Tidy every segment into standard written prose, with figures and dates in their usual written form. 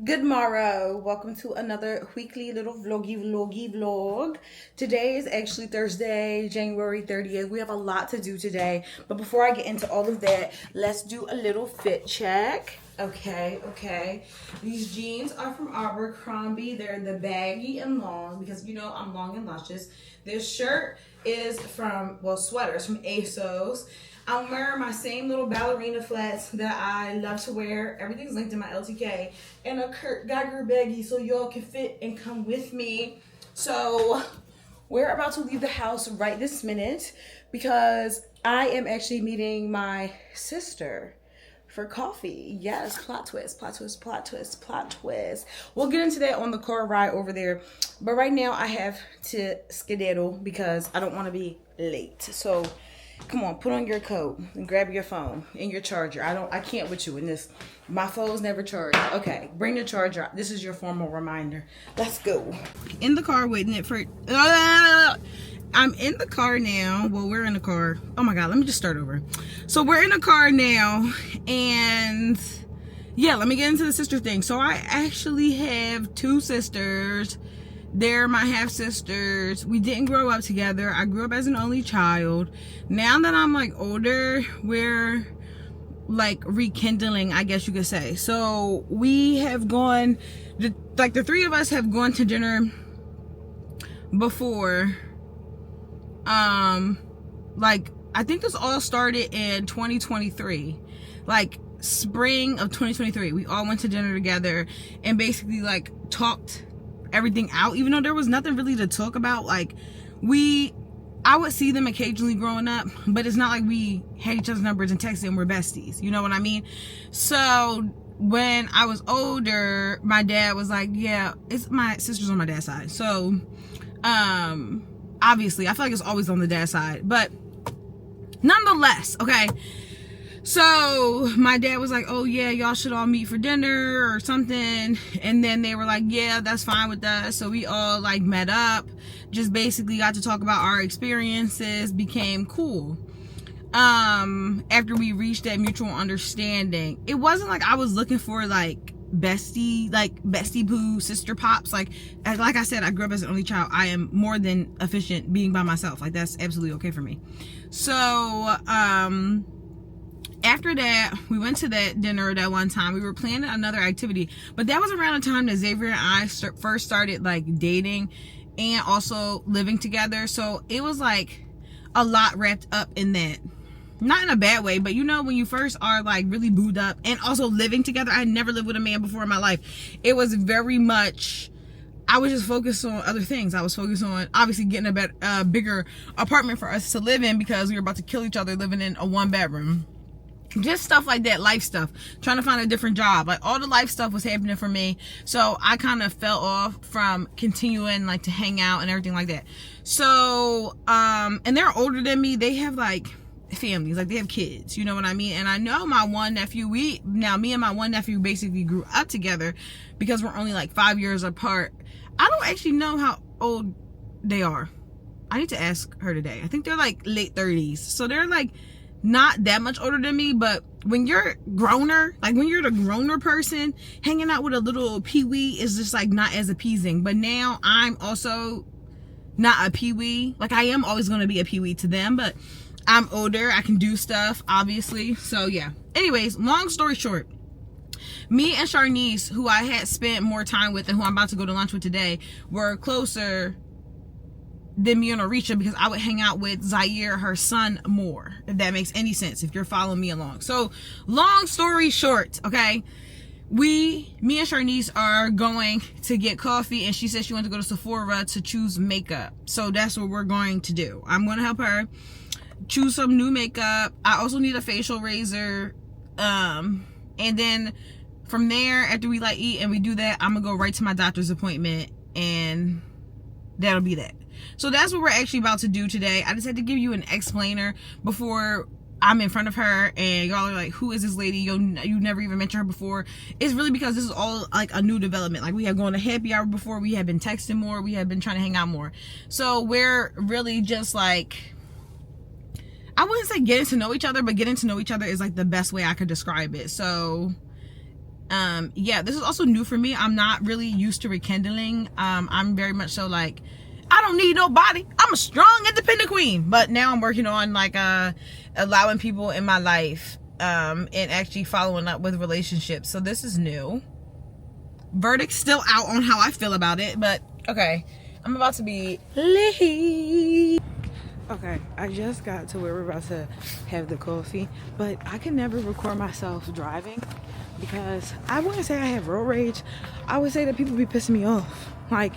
Good morrow. Welcome to another weekly little vlog. Today is actually Thursday, January 30th. We have a lot to do today. But before I get into all of that, let's do a little fit check. Okay. These jeans are from Abercrombie. They're the baggy and long because you know I'm long and luscious. This shirt is from, sweaters from ASOS. I'm wearing my same little ballerina flats that I love to wear. Everything's linked in my LTK. And a Kurt Geiger baggie so y'all can fit and come with me. So we're about to leave the house right this minute because I am actually meeting my sister for coffee. Yes, plot twist. We'll get into that on the car ride over there. But right now I have to skedaddle because I don't want to be late. So come on, put on your coat and grab your phone and your charger. I can't with you in this. My phone's never charged. Okay, bring the charger. This is your formal reminder. Let's go. In the car waiting it for. I'm in the car now. Well, we're in the car. Oh my God, let me just start over. So we're in the car now, and yeah, let me get into the sister thing. So I actually have two sisters. They're my half sisters. We didn't grow up together. I grew up as an only child. Now that I'm like older, we're like rekindling, I guess you could say. So we have gone, the three of us have gone to dinner before. Like I think this all started in 2023, like spring of 2023. We all went to dinner together and basically like talked everything out, even though there was nothing really to talk about. Like I would see them occasionally growing up, but it's not like we had each other's numbers and texted and we're besties, you know what I mean? So when I was older, my dad was like, yeah, it's my sister's on my dad's side, so obviously I feel like it's always on the dad's side, but nonetheless, okay. So my dad was like, oh yeah, y'all should all meet for dinner or something. And then they were like, yeah, that's fine with us. So we all like met up, just basically got to talk about our experiences, became cool. After we reached that mutual understanding, it wasn't like I was looking for like bestie boo sister pops. Like I said, I grew up as an only child. I am more than efficient being by myself. Like that's absolutely okay for me. So after that, we went to that dinner that one time. We were planning another activity, but that was around the time that Xavier and I first started like dating and also living together. So it was like a lot wrapped up in that. Not in a bad way, but you know, when you first are like really booed up and also living together. I had never lived with a man before in my life. It was very much, I was just focused on other things. I was focused on obviously getting a bigger apartment for us to live in because we were about to kill each other living in a 1-bedroom. Just stuff like that, life stuff, trying to find a different job, like all the life stuff was happening for me. So I kind of fell off from continuing like to hang out and everything like that. So and they're older than me. They have like families, like they have kids, you know what I mean? And I know my one nephew, me and my one nephew basically grew up together because we're only like 5 years apart. I don't actually know how old they are. I need to ask her today. I think they're like late 30s, so they're like not that much older than me. But when you're growner, like when you're the growner person, hanging out with a little peewee is just like not as appeasing. But now I'm also not a peewee. Like I am always going to be a peewee to them, but I'm older, I can do stuff obviously. So yeah, anyways, long story short, me and Sharnice, who I had spent more time with and who I'm about to go to lunch with today, were closer than me and Orisha because I would hang out with Zaire, her son, more, if that makes any sense, if you're following me along. So long story short, okay, me and Sharnice are going to get coffee, and she said she wanted to go to Sephora to choose makeup. So that's what we're going to do. I'm going to help her choose some new makeup. I also need a facial razor, and then from there, after we like eat and we do that, I'm gonna go right to my doctor's appointment, and that'll be that. So that's what we're actually about to do today. I just had to give you an explainer before I'm in front of her and y'all are like, who is this lady? You never even mentioned her before. It's really because this is all like a new development. Like we have gone to happy hour before, we have been texting more, we have been trying to hang out more. So we're really just like, I wouldn't say getting to know each other, but getting to know each other is like the best way I could describe it. So Yeah, this is also new for me. I'm not really used to rekindling. I'm very much so like, I don't need nobody, I'm a strong independent queen. But now I'm working on like allowing people in my life and actually following up with relationships. So this is new. Verdict's still out on how I feel about it, but okay, I'm about to be late. Okay, I just got to where we're about to have the coffee, but I can never record myself driving because I wouldn't say I have road rage. I would say that people be pissing me off. Like,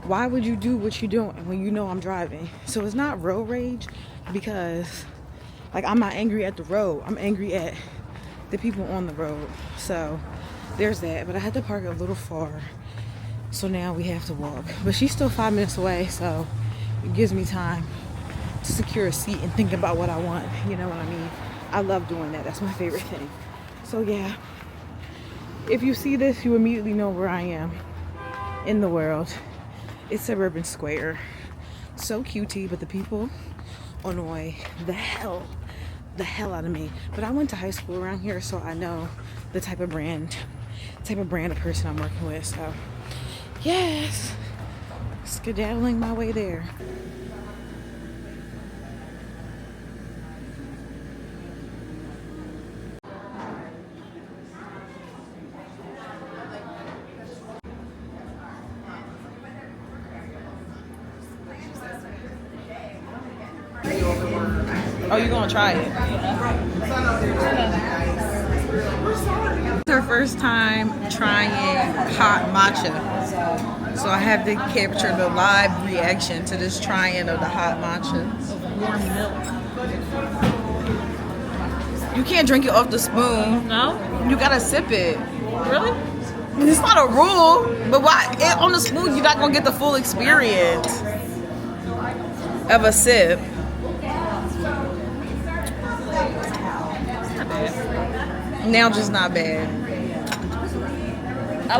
why would you do what you're doing when you know I'm driving? So it's not road rage because, like, I'm not angry at the road. I'm angry at the people on the road. So there's that. But I had to park a little far, so now we have to walk. But she's still 5 minutes away, so it gives me time to secure a seat and think about what I want. You know what I mean? I love doing that. That's my favorite thing. So yeah, if you see this, you immediately know where I am in the world. It's Suburban Square. So cutie, but the people annoy the hell out of me. But I went to high school around here, so I know the type of brand of person I'm working with. So yes, skedaddling my way there. Oh, you gonna try it? It's her first time trying hot matcha, so I have to capture the live reaction to this trying of the hot matcha. Warm milk. You can't drink it off the spoon. No? You gotta sip it. Really? It's not a rule, but why on the spoon you're not gonna get the full experience of a sip. Now just not bad.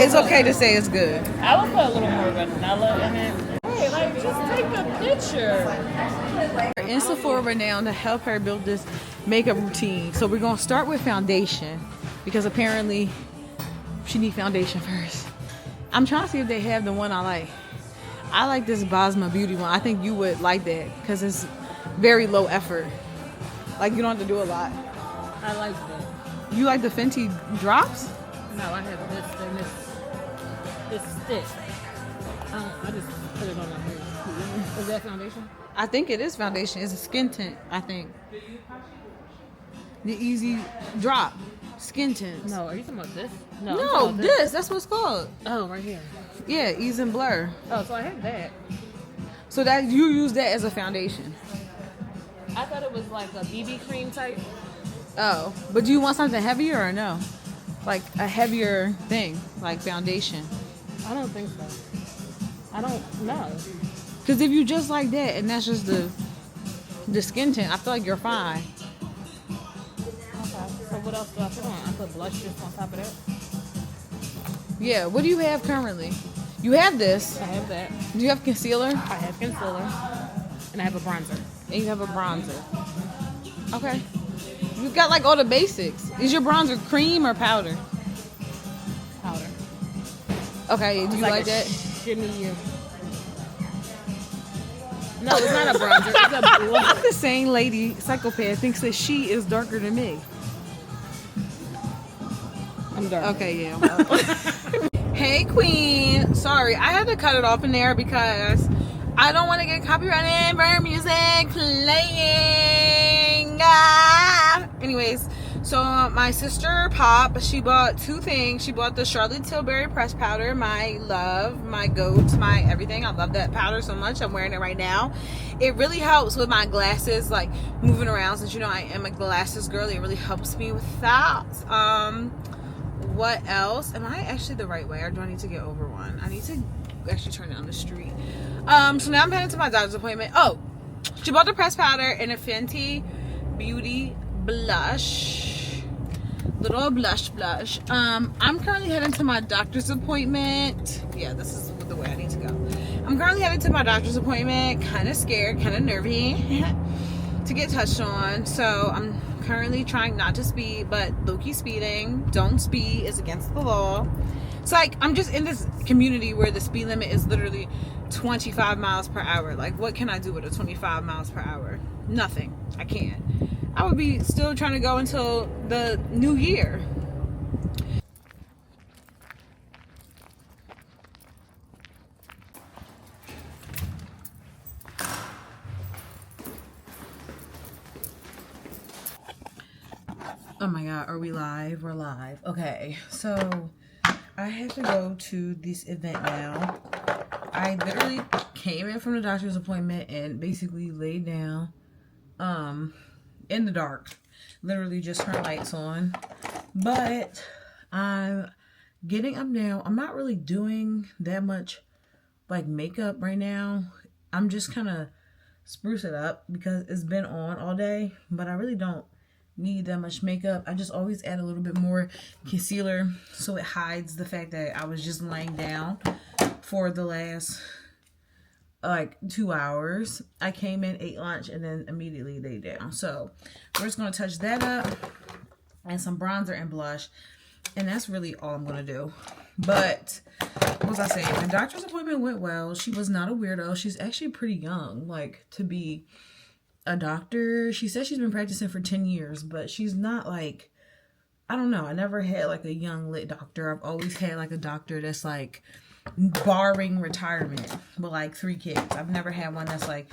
It's okay to say it's good. I would put a little more vanilla in it. Hey, like, just take a picture. We're in Sephora now to help her build this makeup routine. So we're gonna start with foundation because apparently she needs foundation first. I'm trying to see if they have the one I like. I like this Basma Beauty one. I think you would like that because it's very low effort. Like, you don't have to do a lot. I like that. You like the Fenty drops? No, I have this and this stick. I just put it on my hair. Is that foundation? I think it is foundation. It's a skin tint, I think. The Easy Drop Skin Tint. No, are you talking about this? No, this. That's what it's called. Oh, right here. Yeah, Ease and Blur. Oh, so I have that. So that you use that as a foundation. I thought it was like a BB cream type. Oh, but do you want something heavier or no? Like a heavier thing, like foundation. I don't think so. I don't know. Because if you just like that and that's just the skin tint, I feel like you're fine. Okay. So what else do I put on? I put blush just on top of that. Yeah. What do you have currently? You have this. I have that. Do you have concealer? I have concealer. And I have a bronzer. And you have a bronzer. Okay. You've got like all the basics. Is your bronzer cream or powder? Powder. Okay, do you like that? Shimmy you. No, it's not a bronzer. It's a blush. The same lady, psychopath, thinks that she is darker than me. I'm dark. Okay, yeah. Well. Hey, queen. Sorry, I had to cut it off in there because I don't want to get copyrighted for music playing. Anyways, so my sister Pop, she bought two things. She bought the Charlotte Tilbury press powder, my love, my goat, my everything. I love that powder so much. I'm wearing it right now. It really helps with my glasses, like moving around, since you know I am a glasses girl. It really helps me with that. What else? Am I actually the right way, or do I need to get over one? I need to actually turn down the street. So now I'm heading to my doctor's appointment. Oh, she bought the press powder and a Fenty Beauty blush, little blush. I'm currently heading to my doctor's appointment. Yeah, this is the way I need to go. I'm currently headed to my doctor's appointment, kind of scared, kind of nervy to get touched on. So I'm currently trying not to speed, but low-key speeding. Don't speed, is against the law. It's like I'm just in this community where the speed limit is literally 25 miles per hour. Like, what can I do with a 25 miles per hour? Nothing. I can't. I would be still trying to go until the new year. Oh my god, are we live? We're live. Okay, so I have to go to this event now. I literally came in from the doctor's appointment and basically laid down in the dark. Literally just turned lights on. But I'm getting up now. I'm not really doing that much like makeup right now. I'm just kind of spruce it up because it's been on all day, but I really don't need that much makeup. I just always add a little bit more concealer so it hides the fact that I was just laying down for the last like 2 hours. I came in, ate lunch, and then immediately laid down. So we're just gonna touch that up and some bronzer and blush, and that's really all I'm gonna do. But what was I saying? The doctor's appointment went well. She was not a weirdo. She's actually pretty young, like, to be a doctor. She said she's been practicing for 10 years, but she's not like, I don't know. I never had like a young lit doctor. I've always had like a doctor that's like, barring retirement, with like 3 kids. I've never had one that's like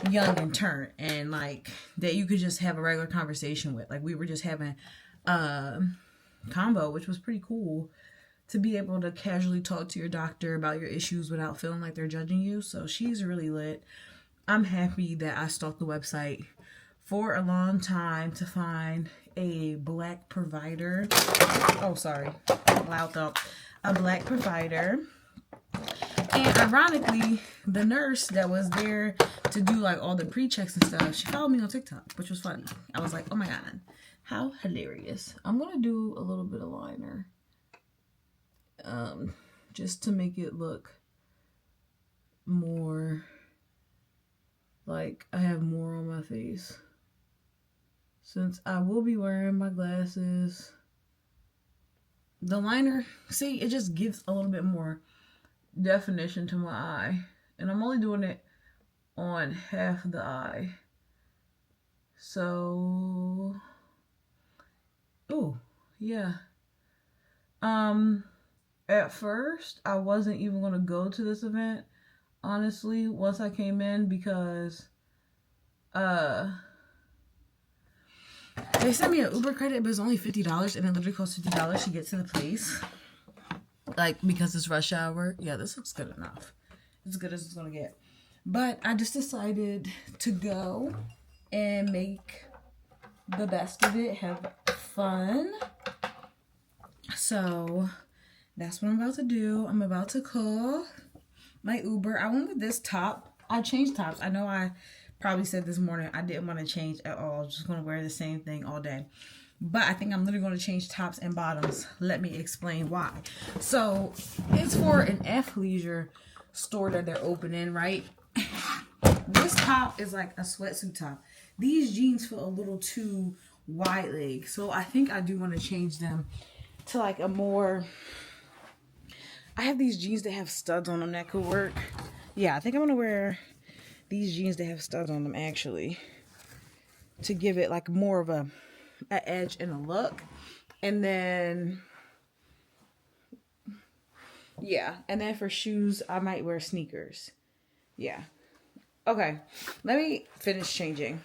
young and turnt and like that you could just have a regular conversation with. Like, we were just having a combo, which was pretty cool, to be able to casually talk to your doctor about your issues without feeling like they're judging you. So she's really lit. I'm happy that I stalked the website for a long time to find a black provider. Oh, sorry. Loud thought. A black provider. And ironically, the nurse that was there to do like all the pre-checks and stuff, she followed me on TikTok, which was funny. I was like, oh my god, how hilarious. I'm going to do a little bit of liner. Just to make it look more like I have more on my face, since I will be wearing my glasses. The liner, see, it just gives a little bit more definition to my eye, and I'm only doing it on half the eye. So, oh yeah. At first I wasn't even gonna go to this event, honestly, once I came in, because they sent me an Uber credit, but it's only $50, and it literally costs $50 to get to the place. Like, because it's rush hour. Yeah, this looks good enough. It's as good as it's gonna get. But I just decided to go and make the best of it, have fun. So that's what I'm about to do. I'm about to call my Uber. I went with this top. I changed tops. I know I probably said this morning I didn't want to change at all. I was just going to wear the same thing all day. But I think I'm literally going to change tops and bottoms. Let me explain why. So it's for an athleisure store that they're opening, right? This top is like a sweatsuit top. These jeans feel a little too wide leg. So I think I do want to change them to like a more... I have these jeans that have studs on them that could work. Yeah, I think I'm going to wear these jeans that have studs on them, actually, to give it like more of a edge and a look. And then, yeah. And then for shoes, I might wear sneakers. Yeah. Okay. Let me finish changing.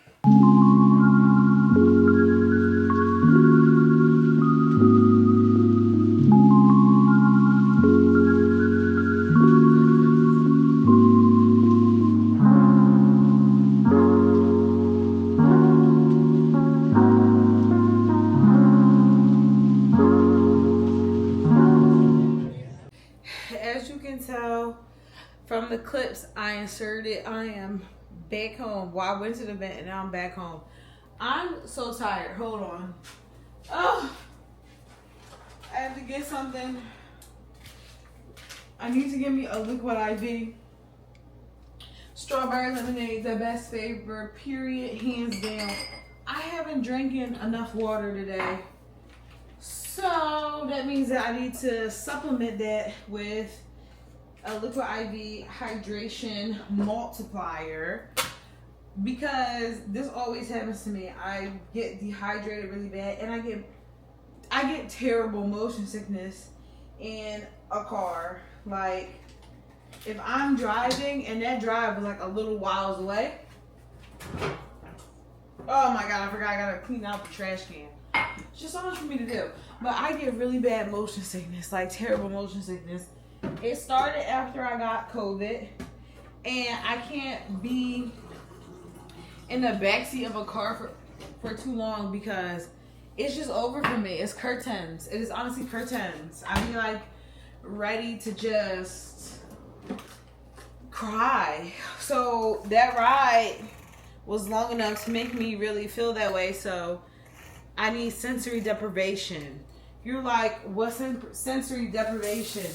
From the clips I inserted, I am back home. Well, I went to the event and now I'm back home. I'm so tired. Hold on. Oh, I have to get something. I need to get me a liquid IV. Strawberry lemonade, the best favorite, period, hands down. I haven't drinking enough water today. So that means that I need to supplement that with a liquid IV hydration multiplier, because this always happens to me. I get dehydrated really bad, and I get terrible motion sickness in a car. Like, if I'm driving and that drive is like a little whiles away, oh my God, I forgot I gotta clean out the trash can. It's just so much for me to do. But I get really bad motion sickness, like terrible motion sickness. It started after I got COVID, and I can't be in the backseat of a car for too long because it's just over for me. It's curtains. It is honestly curtains. I be like ready to just cry. So that ride was long enough to make me really feel that way. So I need sensory deprivation. You're like, what's sensory deprivation?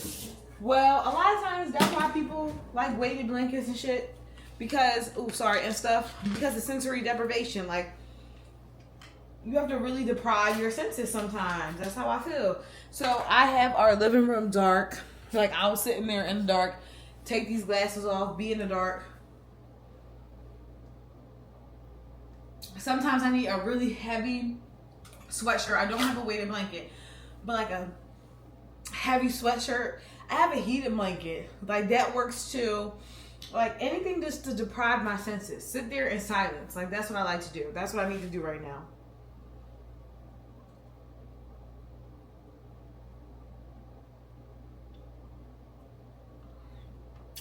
Well, a lot of times that's why people like weighted blankets and shit. Because, and stuff. Because of sensory deprivation. Like, you have to really deprive your senses sometimes. That's how I feel. So I have our living room dark. Like, I was sitting there in the dark, take these glasses off, be in the dark. Sometimes I need a really heavy sweatshirt. I don't have a weighted blanket, but like a heavy sweatshirt. I have a heated blanket. Like, that works too. Like, anything just to deprive my senses. Sit there in silence. Like, that's what I like to do. That's what I need to do right now.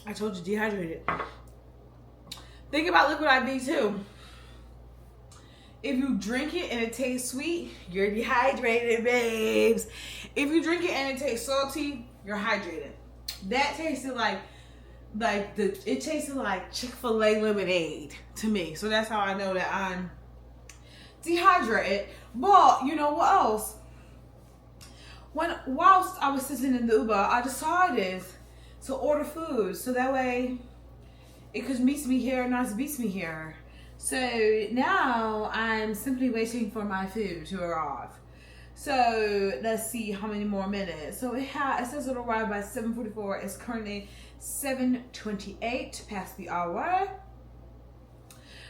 I told you, dehydrated. Think about liquid IV too. If you drink it and it tastes sweet, you're dehydrated, babes. If you drink it and it tastes salty, you're hydrated. That tasted it tasted like Chick-fil-A lemonade to me. So that's how I know that I'm dehydrated. But you know what else? Whilst I was sitting in the Uber, I decided to order food so that way it could meet me here and not beat me here. So now I'm simply waiting for my food to arrive. So let's see how many more minutes. So it says it'll arrive by 7:44. It's currently 7:28 past the hour.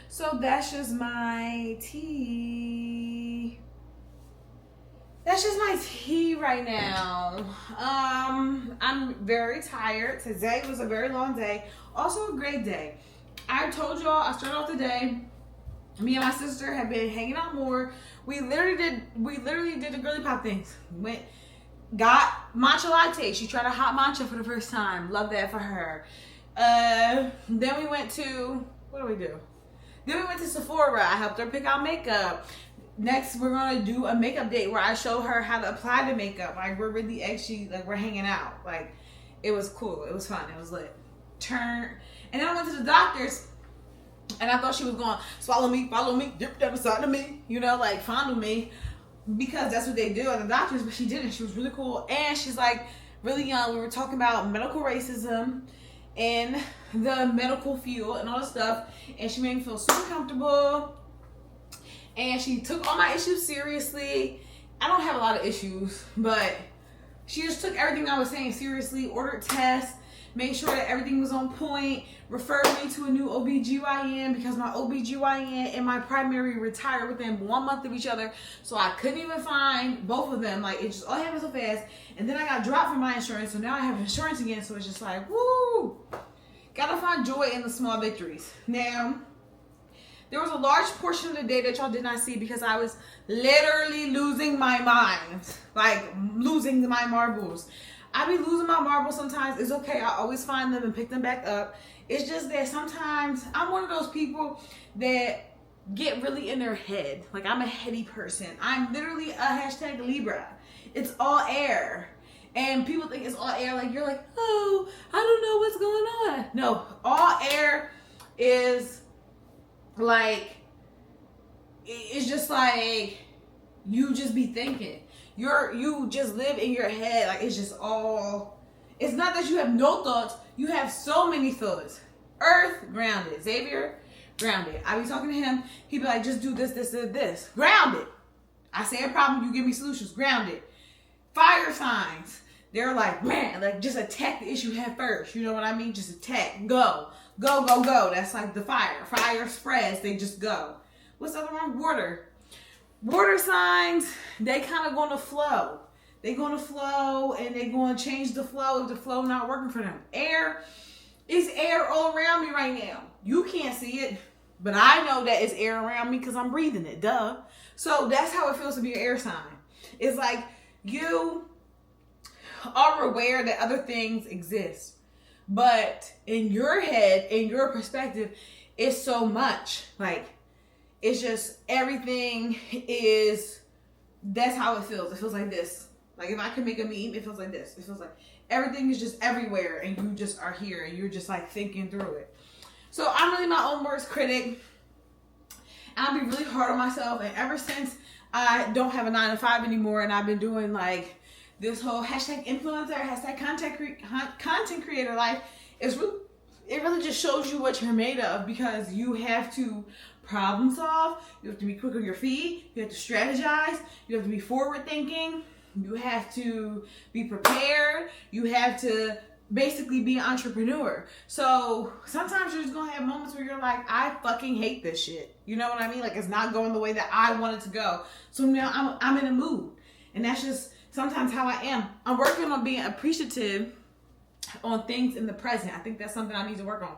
So that's just my tea. That's just my tea right now. I'm very tired. Today was a very long day. Also a great day. I told y'all I started off the day. Me and my sister have been hanging out more. We literally did the girly pop things. Got matcha latte. She tried a hot matcha for the first time. Love that for her. Then we went to, what do we do? Then we went to Sephora. I helped her pick out makeup. Next, we're gonna do a makeup date where I show her how to apply the makeup. Like, we're really actually, like, we're hanging out. Like, it was cool. It was fun. It was lit. And then I went to the doctor's, and I thought she was going, swallow me, follow me, dip down the side of me, you know, like, fondle me, because that's what they do at the doctor's. But she didn't. She was really cool, and she's like really young. We were talking about medical racism and the medical field and all this stuff, and she made me feel super comfortable. And she took all my issues seriously. I don't have a lot of issues, but she just took everything I was saying seriously, ordered tests, made sure that everything was on point, referred me to a new OBGYN because my OBGYN and my primary retired within 1 month of each other. So I couldn't even find both of them. Like, it just all happened so fast. And then I got dropped from my insurance, so now I have insurance again. So it's just like, woo! Gotta find joy in the small victories. Now, there was a large portion of the day that y'all did not see because I was literally losing my mind. Like, losing my marbles. I be losing my marbles sometimes. It's okay. I always find them and pick them back up. It's just that sometimes I'm one of those people that get really in their head. Like, I'm a heady person. I'm literally a hashtag Libra. It's all air. And people think it's all air. Like, you're like, oh, I don't know what's going on. No, all air is like, it's just like, you just be thinking. You just live in your head. Like, it's just all, it's not that you have no thoughts. You have so many thoughts. Earth, grounded. Xavier, Grounded. I be talking to him. He be like, just do this, this, and this. Grounded. I say a problem, you give me solutions. Grounded. Fire signs. They're like, man, like just attack the issue head first. You know what I mean? Just attack. Go. Go, go, go. That's like the fire. Fire spreads. They just go. What's the other one? Water. Water signs, they kind of going to flow. They going to flow and they going to change the flow if the flow not working for them. Air, it's air all around me right now. You can't see it, but I know that it's air around me because I'm breathing it, duh. So that's how it feels to be an air sign. It's like you are aware that other things exist, but in your head, in your perspective, it's so much. Like, it's just everything is, that's how it feels. It feels like this. Like if I can make a meme, it feels like this. It feels like everything is just everywhere and you just are here and you're just like thinking through it. So I'm really my own worst critic. I'll be really hard on myself. And ever since I don't have a 9-to-5 anymore and I've been doing like this whole hashtag influencer, hashtag content creator life, it really just shows you what you're made of, because you have to problem solve, you have to be quick on your feet, you have to strategize, you have to be forward thinking, you have to be prepared, you have to basically be an entrepreneur. So sometimes you're just gonna have moments where you're like, I fucking hate this shit. You know what I mean? Like it's not going the way that I want it to go. So now I'm in a mood. And that's just sometimes how I am. I'm working on being appreciative on things in the present. I think that's something I need to work on.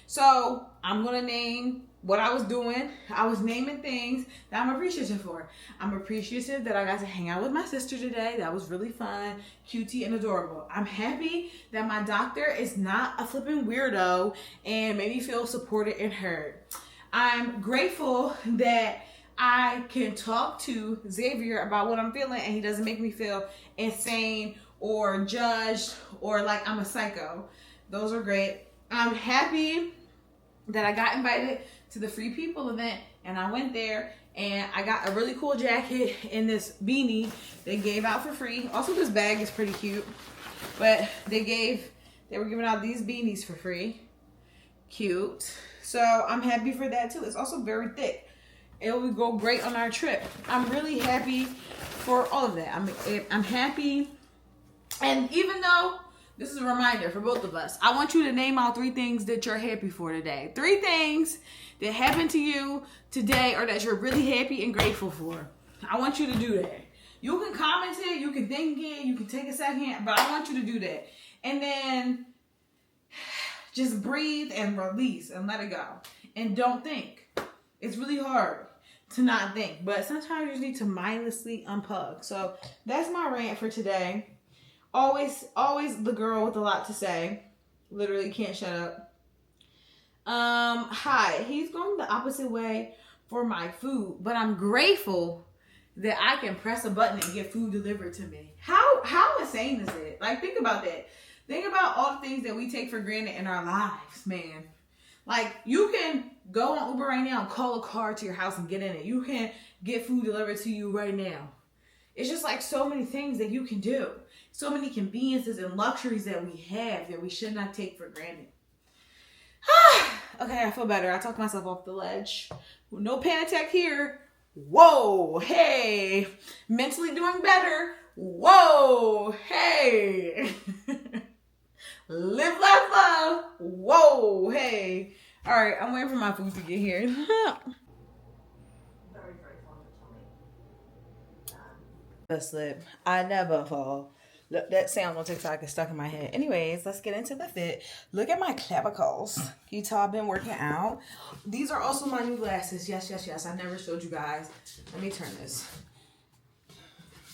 So I'm gonna name what I was doing. I was naming things that I'm appreciative for. I'm appreciative that I got to hang out with my sister today. That was really fun, cutie, and adorable. I'm happy that my doctor is not a flipping weirdo and made me feel supported and heard. I'm grateful that I can talk to Xavier about what I'm feeling and he doesn't make me feel insane or judged or like I'm a psycho. Those are great. I'm happy that I got invited to the Free People event and I went there and I got a really cool jacket and this beanie they gave out for free. Also this bag is pretty cute, but they were giving out these beanies for free. Cute. So I'm happy for that too. It's also very thick. It will go great on our trip. I'm really happy for all of that. I'm happy. And even though this is a reminder for both of us, I want you to name out 3 things that you're happy for today. 3 things that happened to you today or that you're really happy and grateful for. I want you to do that. You can comment it, you can think it, you can take a second, but I want you to do that. And then just breathe and release and let it go. And don't think. It's really hard to not think, but sometimes you just need to mindlessly unplug. So that's my rant for today. Always the girl with a lot to say. Literally can't shut up. Hi, he's going the opposite way for my food, but I'm grateful that I can press a button and get food delivered to me. How insane is it? Like, think about that. Think about all the things that we take for granted in our lives, man. Like, you can go on Uber right now and call a car to your house and get in it. You can get food delivered to you right now. It's just like so many things that you can do. So many conveniences and luxuries that we have that we should not take for granted. Okay, I feel better. I talked myself off the ledge. No panic attack here. Whoa, hey. Mentally doing better. Whoa, hey. Live, laugh, love. Whoa, hey. All right, I'm waiting for my food to get here. A slip. I never fall. Look, that sound on TikTok is stuck in my head. Anyways, let's get into the fit. Look at my clavicles. Utah, I've been working out. These are also my new glasses. Yes. I never showed you guys. Let me turn this.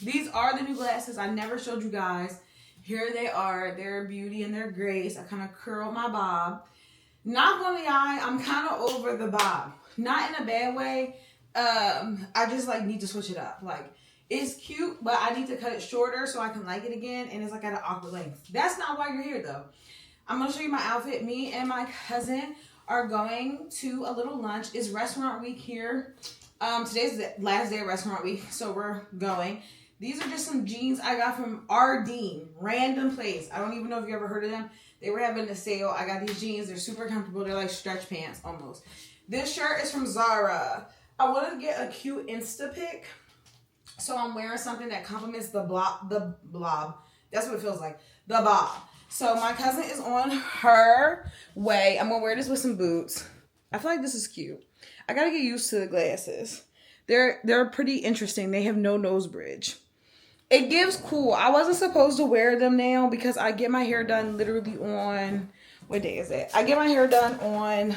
These are the new glasses. I never showed you guys. Here they are. They're beauty and they're grace. I kind of curl my bob. Not gonna lie, I'm kind of over the bob. Not in a bad way. I just like need to switch it up. Like, it's cute, but I need to cut it shorter so I can like it again. And it's like at an awkward length. That's not why you're here though. I'm going to show you my outfit. Me and my cousin are going to a little lunch. It's restaurant week here. Today's the last day of restaurant week, so we're going. These are just some jeans I got from Ardeen. Random place. I don't even know if you ever heard of them. They were having a sale. I got these jeans. They're super comfortable. They're like stretch pants almost. This shirt is from Zara. I wanted to get a cute Insta pic. So I'm wearing something that complements the blob. That's what it feels like. The bob. So my cousin is on her way. I'm gonna wear this with some boots. I feel like this is cute. I gotta get used to the glasses. They're pretty interesting. They have no nose bridge. It gives cool. I wasn't supposed to wear them now because I get my hair done literally on, what day is it? I get my hair done on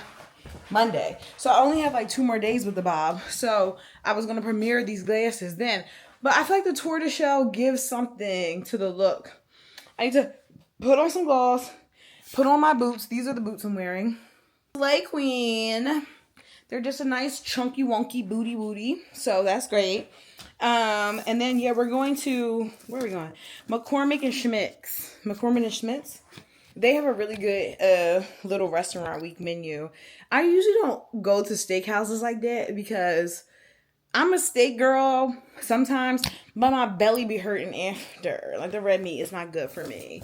Monday. So I only have like 2 more days with the bob. So I was going to premiere these glasses then. But I feel like the tortoiseshell gives something to the look. I need to put on some gloss, put on my boots. These are the boots I'm wearing. Slay Queen. They're just a nice chunky wonky booty. So that's great. And then, yeah, we're going to, where are we going? McCormick and Schmick's. McCormick and Schmick's. They have a really good little restaurant week menu. I usually don't go to steakhouses like that because I'm a steak girl sometimes, but my belly be hurting after. Like the red meat is not good for me.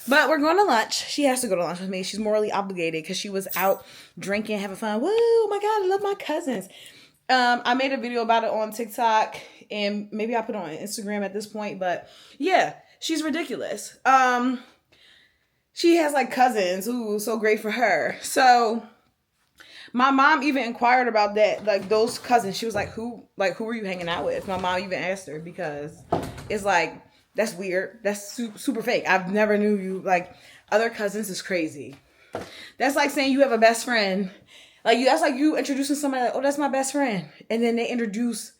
But we're going to lunch. She has to go to lunch with me. She's morally obligated because she was out drinking, having fun. Woo, oh my God, I love my cousins. I made a video about it on TikTok and maybe I'll put it on Instagram at this point. But yeah, she's ridiculous. She has like cousins. Ooh, so great for her. So my mom even inquired about that, like those cousins. She was like, who are you hanging out with? My mom even asked her because it's like, that's weird. That's super fake. I've never knew you. Like other cousins is crazy. That's like saying you have a best friend. Like that's like you introducing somebody like, oh, that's my best friend. And then they introduce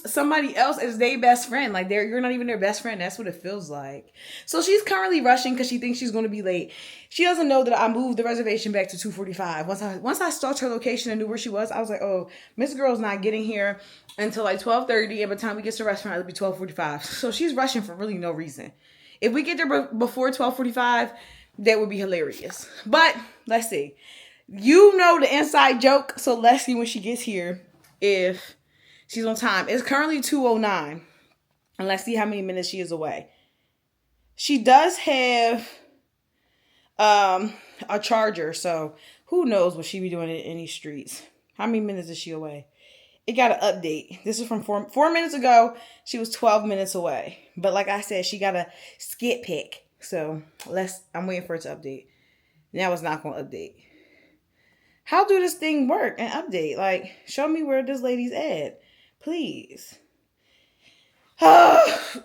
somebody else as their best friend. Like you're not even their best friend. That's what it feels like. So she's currently rushing because she thinks she's going to be late. She doesn't know that I moved the reservation back to 2:45. Once I stalked her location and knew where she was, I was like, oh, Miss Girl's not getting here until like 12:30. And by the time we get to the restaurant, it'll be 12:45. So she's rushing for really no reason. If we get there before 12:45, that would be hilarious. But let's see. You know the inside joke. So let's see when she gets here if she's on time. It's currently 2:09. And let's see how many minutes she is away. She does have a charger. So who knows what she be doing in any streets. How many minutes is she away? It got an update. This is from 4 minutes ago. She was 12 minutes away. But like I said, she got a skit pick. So I'm waiting for it to update. Now it's not going to update. How do this thing work and update? Like, show me where this lady's at. Please.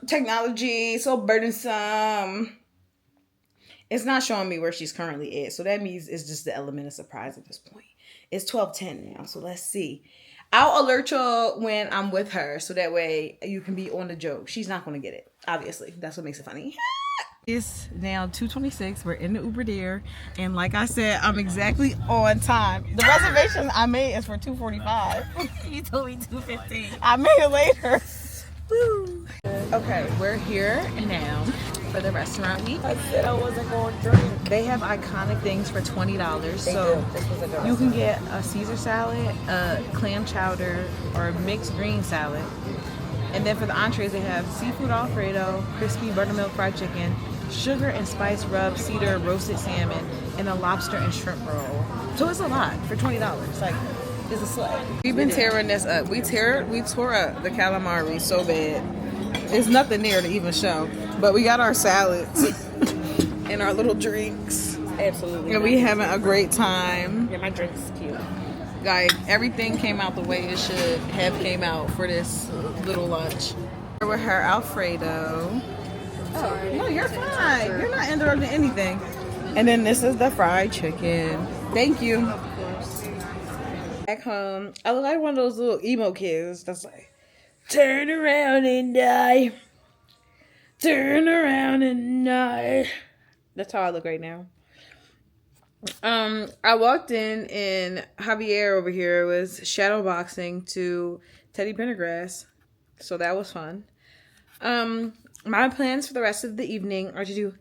Technology, so burdensome. It's not showing me where she's currently at. So that means it's just the element of surprise at this point. It's 12:10 now. So let's see. I'll alert y'all when I'm with her. So that way you can be on the joke. She's not going to get it. Obviously. That's what makes it funny. It's now 2:26. We're in the Uber there. And like I said, I'm exactly on time. The reservation I made is for 2:45. You told me 2:15. I made it later. Woo. Okay, we're here now for the restaurant week. I said I wasn't going to drink. They have iconic things for $20. So you can get a Caesar salad, a clam chowder, or a mixed green salad. And then for the entrees, they have seafood Alfredo, crispy buttermilk fried chicken, sugar and spice rub cedar roasted salmon, and a lobster and shrimp roll. So it's a lot for $20. Like, it's a slay. We've been tearing this up. We tore up the calamari so bad. There's nothing there to even show. But we got our salads and our little drinks. Absolutely. And we having a great time. Yeah, my drink's cute. Like, everything came out the way it should have came out for this little lunch. With her Alfredo. Oh, no, you're fine. You're not interrupting anything. And then this is the fried chicken. Thank you. Of course. Back home, I look like one of those little emo kids that's like, turn around and die. Turn around and die. That's how I look right now. I walked in and Javier over here was shadow boxing to Teddy Pendergrass. So that was fun. My plans for the rest of the evening are to do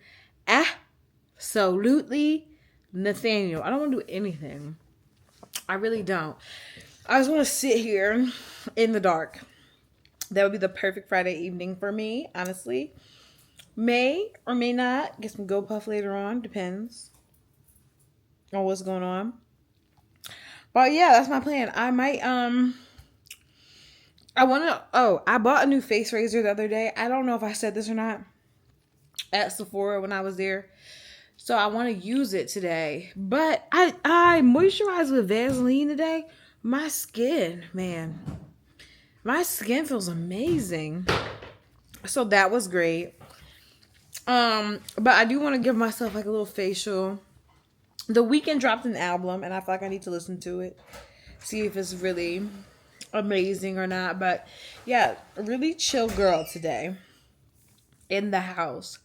absolutely Nathaniel. I don't want to do anything. I really don't. I just want to sit here in the dark. That would be the perfect Friday evening for me, honestly. May or may not get some Go Puff later on. Depends on what's going on. But yeah, that's my plan. I might I want to. Oh, I bought a new face razor the other day. I don't know if I said this or not at Sephora when I was there. So I want to use it today. But I moisturized with Vaseline today. My skin, man. My skin feels amazing. So that was great. But I do want to give myself like a little facial. The Weeknd dropped an album and I feel like I need to listen to it. See if it's really amazing or not. But yeah, really chill girl today in the house.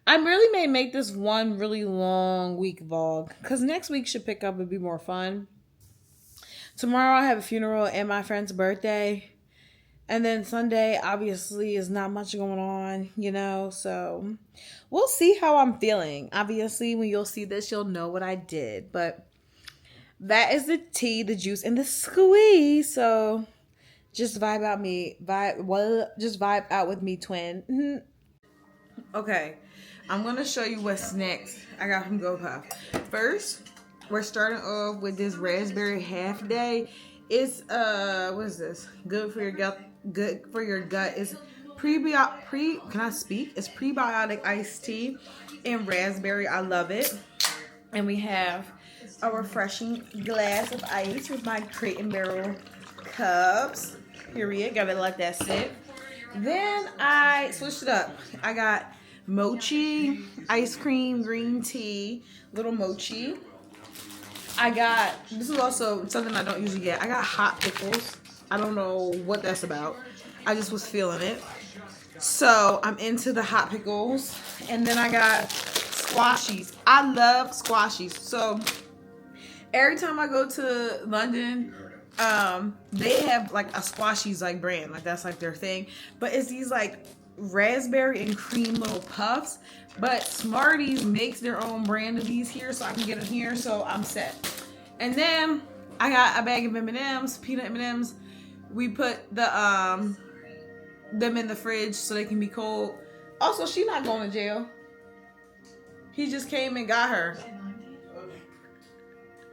I really may make this one really long week vlog because next week should pick up and be more fun. Tomorrow I have a funeral and my friend's birthday. And then Sunday, obviously, is not much going on, you know. So we'll see how I'm feeling. Obviously, when you'll see this, you'll know what I did. But that is the tea, the juice, and the squeeze. So just vibe out with me, twin. Okay, I'm gonna show you what's next. I got from GoPuff. First, we're starting off with this raspberry half day. It's what is this? Good for your gut. Good for your gut. It's can I speak? It's prebiotic iced tea and raspberry. I love it. And we have a refreshing glass of ice with my Crate and Barrel cups. Period. Gotta let that sit. Then I switched it up. I got mochi, ice cream, green tea, little mochi. I got, this is also something I don't usually get. I got hot pickles. I don't know what that's about. I just was feeling it. So I'm into the hot pickles. And then I got squashies. I love squashies. So every time I go to London, they have like a squashies like brand. Like that's like their thing. But it's these like raspberry and cream little puffs. But Smarties makes their own brand of these here, so I can get them here, so I'm set. And then I got a bag of M&Ms, peanut M&Ms. We put the them in the fridge so they can be cold. Also, she's not going to jail. He just came and got her.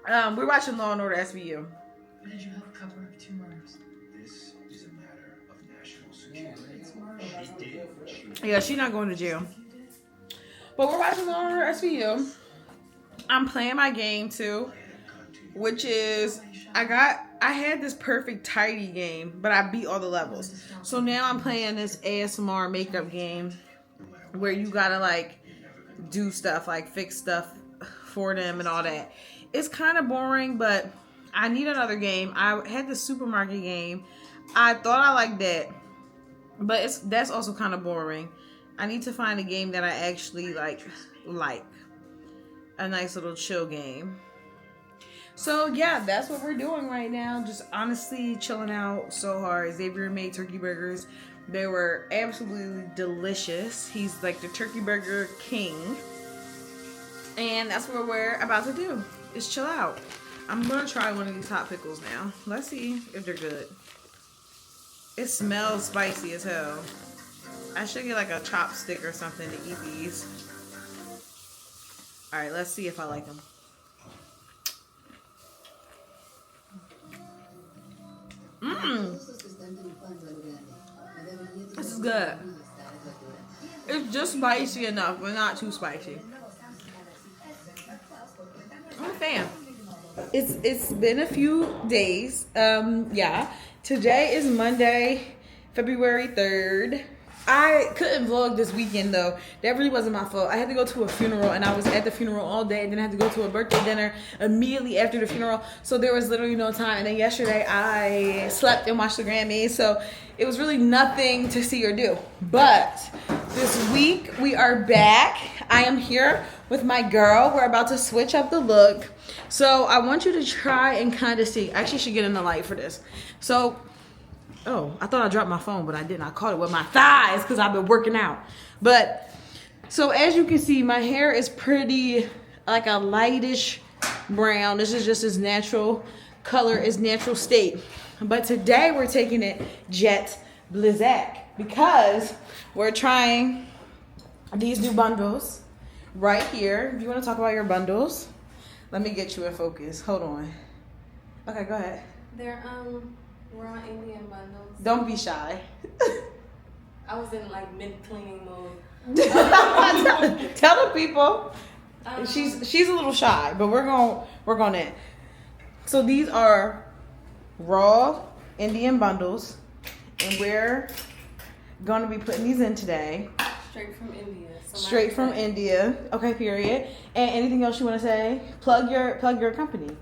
We're watching Law and Order SVU. Why did you have a cover of 2 murders? This is a matter of national security. Yeah, she's not going to jail. But we're watching Law and Order SVU. I'm playing my game too, which is I had this perfect tidy game, but I beat all the levels. So now I'm playing this ASMR makeup game where you gotta like do stuff, like fix stuff for them and all that. It's kind of boring, but I need another game. I had the supermarket game. I thought I liked that, but that's also kind of boring. I need to find a game that I actually like a nice little chill game. So yeah, that's what we're doing right now. Just honestly chilling out so hard. Xavier made turkey burgers. They were absolutely delicious. He's like the turkey burger king. And that's what we're about to do, is chill out. I'm gonna try one of these hot pickles now. Let's see if they're good. It smells spicy as hell. I should get like a chopstick or something to eat these. Alright, let's see if I like them. This is good. It's just spicy enough, but not too spicy. I'm a fan. It's been a few days. Yeah. Today is Monday, February 3rd. I couldn't vlog this weekend though. That really wasn't my fault. I had to go to a funeral and I was at the funeral all day, and then I had to go to a birthday dinner immediately after the funeral. So there was literally no time. And then yesterday I slept and watched the Grammys. So it was really nothing to see or do. But this week we are back. I am here with my girl. We're about to switch up the look. So I want you to try and kind of see. I actually should get in the light for this. So oh, I thought I dropped my phone, but I didn't. I caught it with my thighs because I've been working out. But, so as you can see, my hair is pretty, like a lightish brown. This is just its natural color, its natural state. But today we're taking it jet blizzac because we're trying these new bundles right here. Do you want to talk about your bundles? Let me get you in focus. Hold on. Okay, go ahead. They're raw Indian bundles. Don't be shy. I was in like mid cleaning mode. Tell the people. She's a little shy, but we're gonna. So these are raw Indian bundles, and we're gonna be putting these in today. Straight from India. So Straight from India. Okay, period. And anything else you want to say? Plug your company.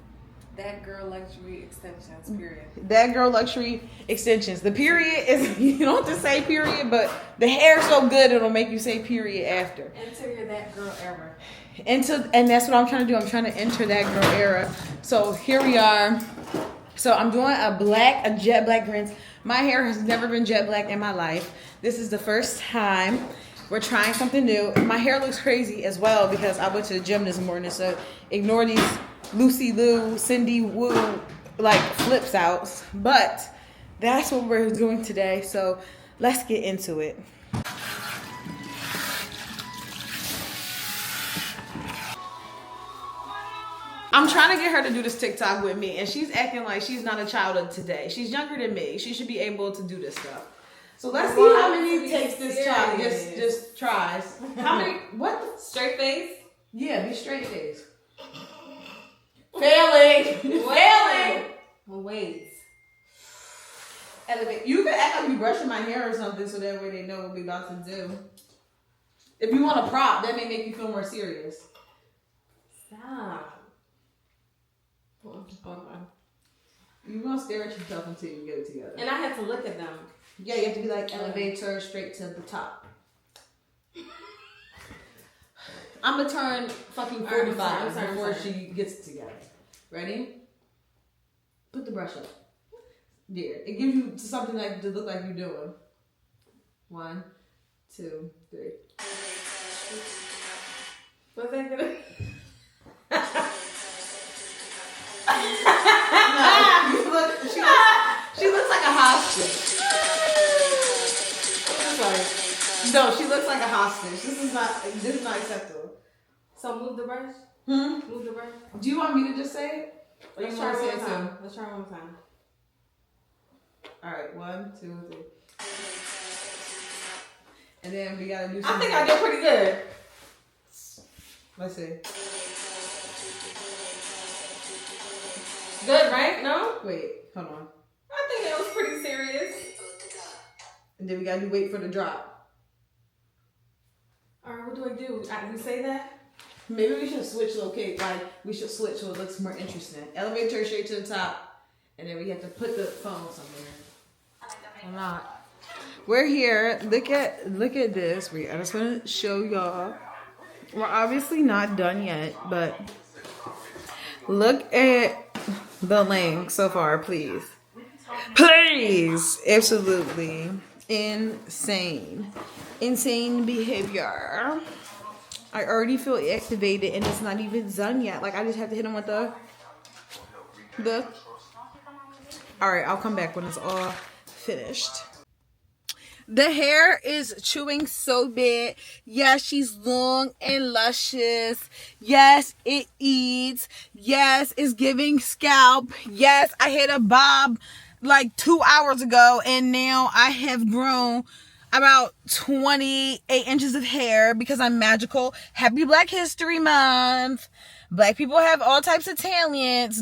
That Girl Luxury Extensions, period. That Girl Luxury Extensions. The period is, you don't have to say period, but the hair's so good it'll make you say period after. Enter your That Girl era. And that's what I'm trying to do. I'm trying to enter that girl era. So here we are. So I'm doing a jet black rinse. My hair has never been jet black in my life. This is the first time. We're trying something new. My hair looks crazy as well because I went to the gym this morning. So ignore these Lucy Lou, Cindy Woo, like flips outs. But that's what we're doing today. So let's get into it. I'm trying to get her to do this TikTok with me, and she's acting like she's not a child of today. She's younger than me. She should be able to do this stuff. So let's see how many takes this try. Just tries. How many? What? Straight face? Yeah, be straight face. Failing. Failing. Wait. Elevate. You can act like you brushing my hair or something, so that way they know what we about to do. If you want a prop, that may make you feel more serious. Stop. You're gonna stare at yourself until you get it together. And I had to look at them. Yeah, you have to be like elevator straight to the top. I'm gonna turn fucking 45 before she gets it together. Ready? Put the brush up. There. It gives you something like to look like you're doing. 1, 2, 3. What's that gonna? She looks like a hostage. No, she looks like a hostage. This is not acceptable. So move the brush? Move the brush? Do you want me to just say it? Or Let's you try want to say one it time. too? Let's try one more time. Alright, 1, 2, 3. And then we gotta do I something. think I did pretty good. Let's see. Good, right? No? Wait, hold on. I think it was pretty serious. And then we gotta do wait for the drop. Alright, what do I do? You say that? Maybe we should switch locate. Like we should switch so it looks more interesting. Elevator straight to the top, and then we have to put the phone somewhere. Or not. We're here. Look at this. I just want to show y'all. We're obviously not done yet, but look at the length so far, please. Please, absolutely insane behavior. I already feel activated, and it's not even done yet. Like I just have to hit him with the. All right, I'll come back when it's all finished. The hair is chewing so bad. Yes, she's long and luscious. Yes, it eats. Yes, it's giving scalp. Yes, I had a bob like 2 hours ago, and now I have grown about 28 inches of hair because I'm magical. Happy Black History Month. Black people have all types of talents.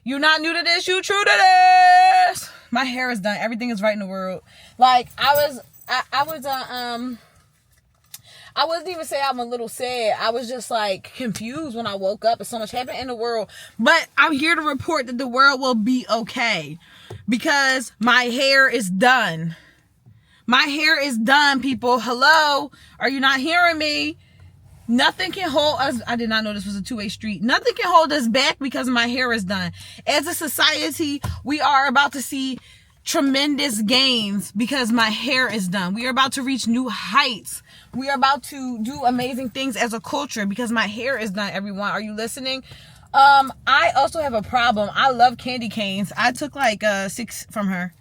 You're not new to this, you true to this. My hair is done. Everything is right in the world. Like I wouldn't even say I'm a little sad. I was just like confused when I woke up, and so much happened in the world. But I'm here to report that the world will be okay because my hair is done. My hair is done, people. Hello? Are you not hearing me? Nothing can hold us. I did not know this was a two-way street. Nothing can hold us back because my hair is done. As a society, we are about to see tremendous gains because my hair is done. We are about to reach new heights. We are about to do amazing things as a culture because my hair is done, everyone. Are you listening? I also have a problem. I love candy canes. I took like 6 from her.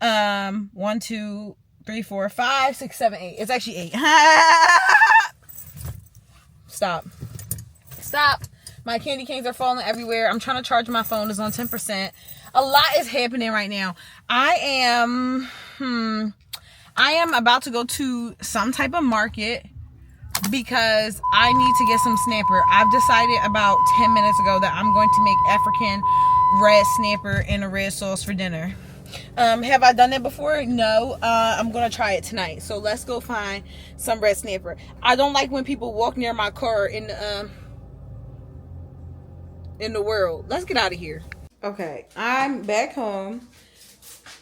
1, 2, 3, 4, 5, 6, 7, 8. It's actually 8. Stop. My candy canes are falling everywhere. I'm trying to charge my phone. It's on 10%. A lot is happening right now. I am about to go to some type of market because I need to get some snapper. I've decided about 10 minutes ago that I'm going to make African red snapper in a red sauce for dinner. Have I done that before? No. I'm gonna try it tonight. So let's go find some red snapper. I don't like when people walk near my car in the world. Let's get out of here. Okay, I'm back home.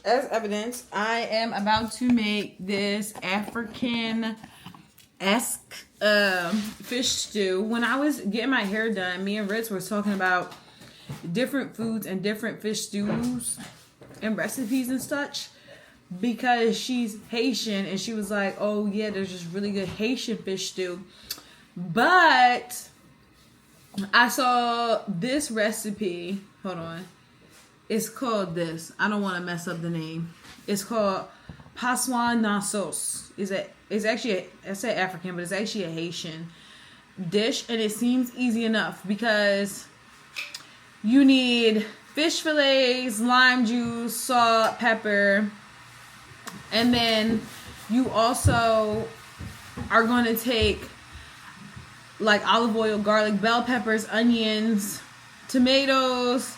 As evidence, I am about to make this African-esque fish stew. When I was getting my hair done, me and Ritz were talking about different foods and different fish stews and recipes and such, because she's Haitian and she was like, oh yeah, there's this really good Haitian fish stew. But I saw this recipe. Hold on. It's called this. I don't want to mess up the name. It's called Passoire na sauce. It's actually I said African, but it's actually a Haitian dish, and it seems easy enough because you need fish fillets, lime juice, salt, pepper, and then you also are going to take like olive oil, garlic, bell peppers, onions, tomatoes,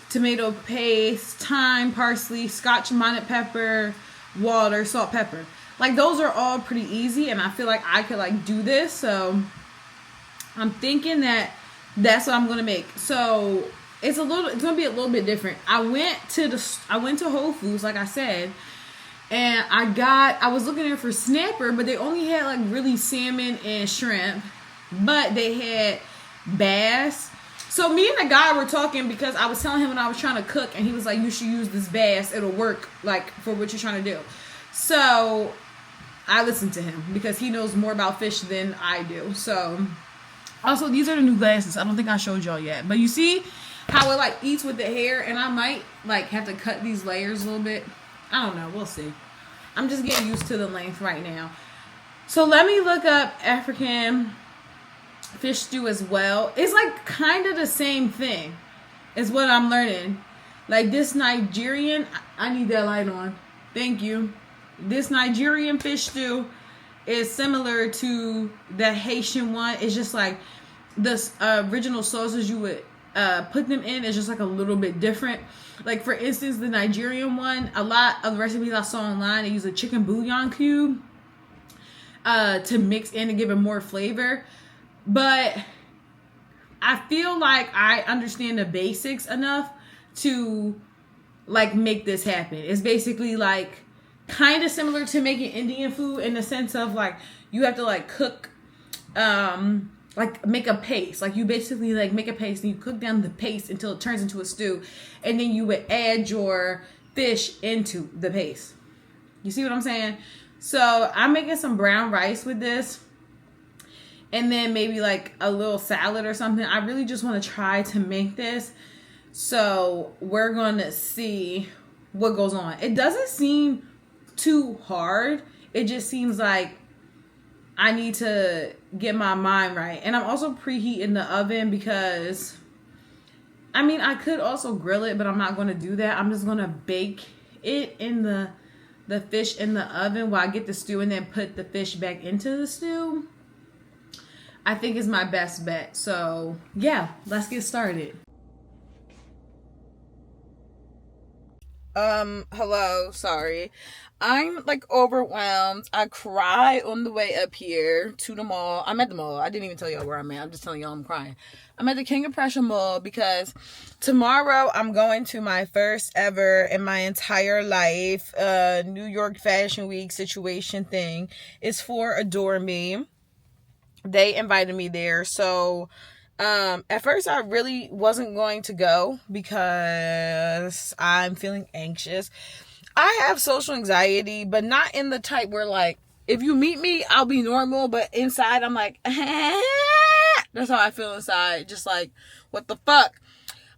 tomato paste, thyme, parsley, scotch bonnet pepper, water, salt, pepper. Like those are all pretty easy, and I feel like I could like do this. So I'm thinking that that's what I'm gonna make. So it's gonna be a little bit different. I went to Whole Foods, like I said, and I was looking there for snapper, but they only had like really salmon and shrimp, but they had bass. So me and the guy were talking because I was telling him when I was trying to cook, and he was like, you should use this bass. It'll work like for what you're trying to do. So I listened to him because he knows more about fish than I do. So also, these are the new glasses. I don't think I showed y'all yet, but you see how it like eats with the hair, and I might like have to cut these layers a little bit. I don't know. We'll see. I'm just getting used to the length right now. So let me look up African fish stew as well. It's like kind of the same thing is what I'm learning. Like this Nigerian, I need that light on. Thank you. This Nigerian fish stew is similar to the Haitian one. It's just like the original sauces you would put them in is just like a little bit different. Like for instance, the Nigerian one, a lot of the recipes I saw online, they use a chicken bouillon cube to mix in and give it more flavor. But I feel like I understand the basics enough to like make this happen. It's basically like kind of similar to making Indian food in the sense of like you have to like cook like make a paste. Like you basically like make a paste and you cook down the paste until it turns into a stew, and then you would add your fish into the paste. You see what I'm saying? So I'm making some brown rice with this, and then maybe like a little salad or something. I really just want to try to make this. So we're going to see what goes on. It doesn't seem too hard. It just seems like I need to get my mind right. And I'm also preheating the oven because, I mean, I could also grill it, but I'm not going to do that. I'm just going to bake it in the fish in the oven while I get the stew, and then put the fish back into the stew. I think is my best bet. So yeah, let's get started. Hello, sorry. I'm like overwhelmed. I cried on the way up here to the mall. I'm at the mall. I didn't even tell y'all where I'm at. I'm just telling y'all I'm crying. I'm at the King of Prussia Mall because tomorrow I'm going to my first ever in my entire life New York Fashion Week situation thing. It's for Adore Me. They invited me there. So at first I really wasn't going to go because I'm feeling anxious. I have social anxiety, but not in the type where like if you meet me I'll be normal, but inside I'm like that's how I feel inside, just like what the fuck.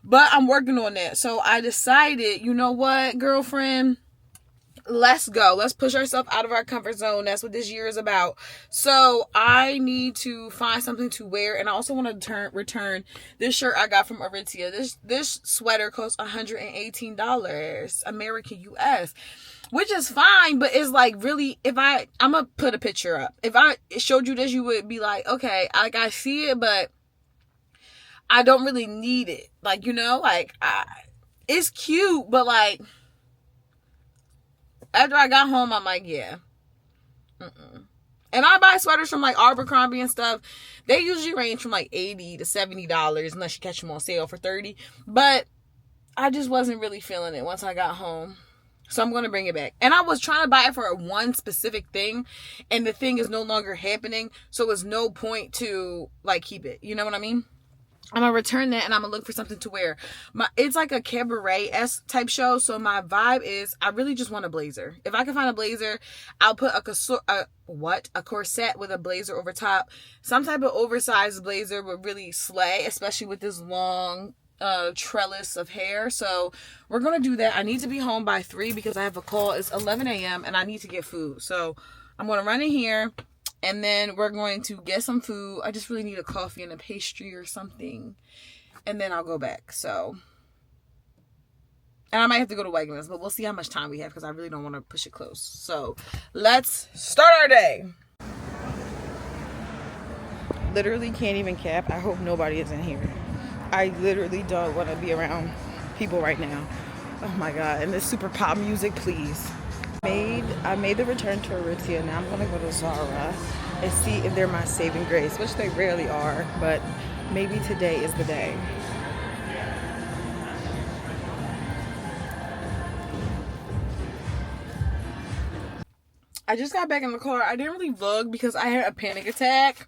But I'm working on that. So I decided, you know what, girlfriend, let's go. Let's push ourselves out of our comfort zone. That's what this year is about. So I need to find something to wear, and I also want to return this shirt I got from Aritzia. This sweater costs $118 American US, which is fine, but it's like, really, if I'm gonna put a picture up. If I showed you this, you would be like, okay, like, I see it, but I don't really need it. Like, you know, like, it's cute, but like, after I got home, I'm like, yeah. And I buy sweaters from like Abercrombie and stuff. They usually range from like $80 to $70 unless you catch them on sale for $30. But I just wasn't really feeling it once I got home. So I'm going to bring it back. And I was trying to buy it for one specific thing, and the thing is no longer happening. So it's no point to like keep it. You know what I mean? I'm going to return that, and I'm going to look for something to wear. It's like a cabaret-esque type show, so my vibe is I really just want a blazer. If I can find a blazer, I'll put a corset with a blazer over top. Some type of oversized blazer would really slay, especially with this long trellis of hair. So we're going to do that. I need to be home by 3 because I have a call. It's 11 a.m. and I need to get food. So I'm going to run in here. And then we're going to get some food. I just really need a coffee and a pastry or something. And then I'll go back. So, and I might have to go to Wegmans, but we'll see how much time we have because I really don't want to push it close. So, let's start our day. Literally can't even cap. I hope nobody is in here. I literally don't want to be around people right now. Oh my God. And this super pop music, please. I made the return to Aritzia. Now I'm going to go to Zara and see if they're my saving grace, which they rarely are, but maybe today is the day. I just got back in the car. I didn't really vlog because I had a panic attack.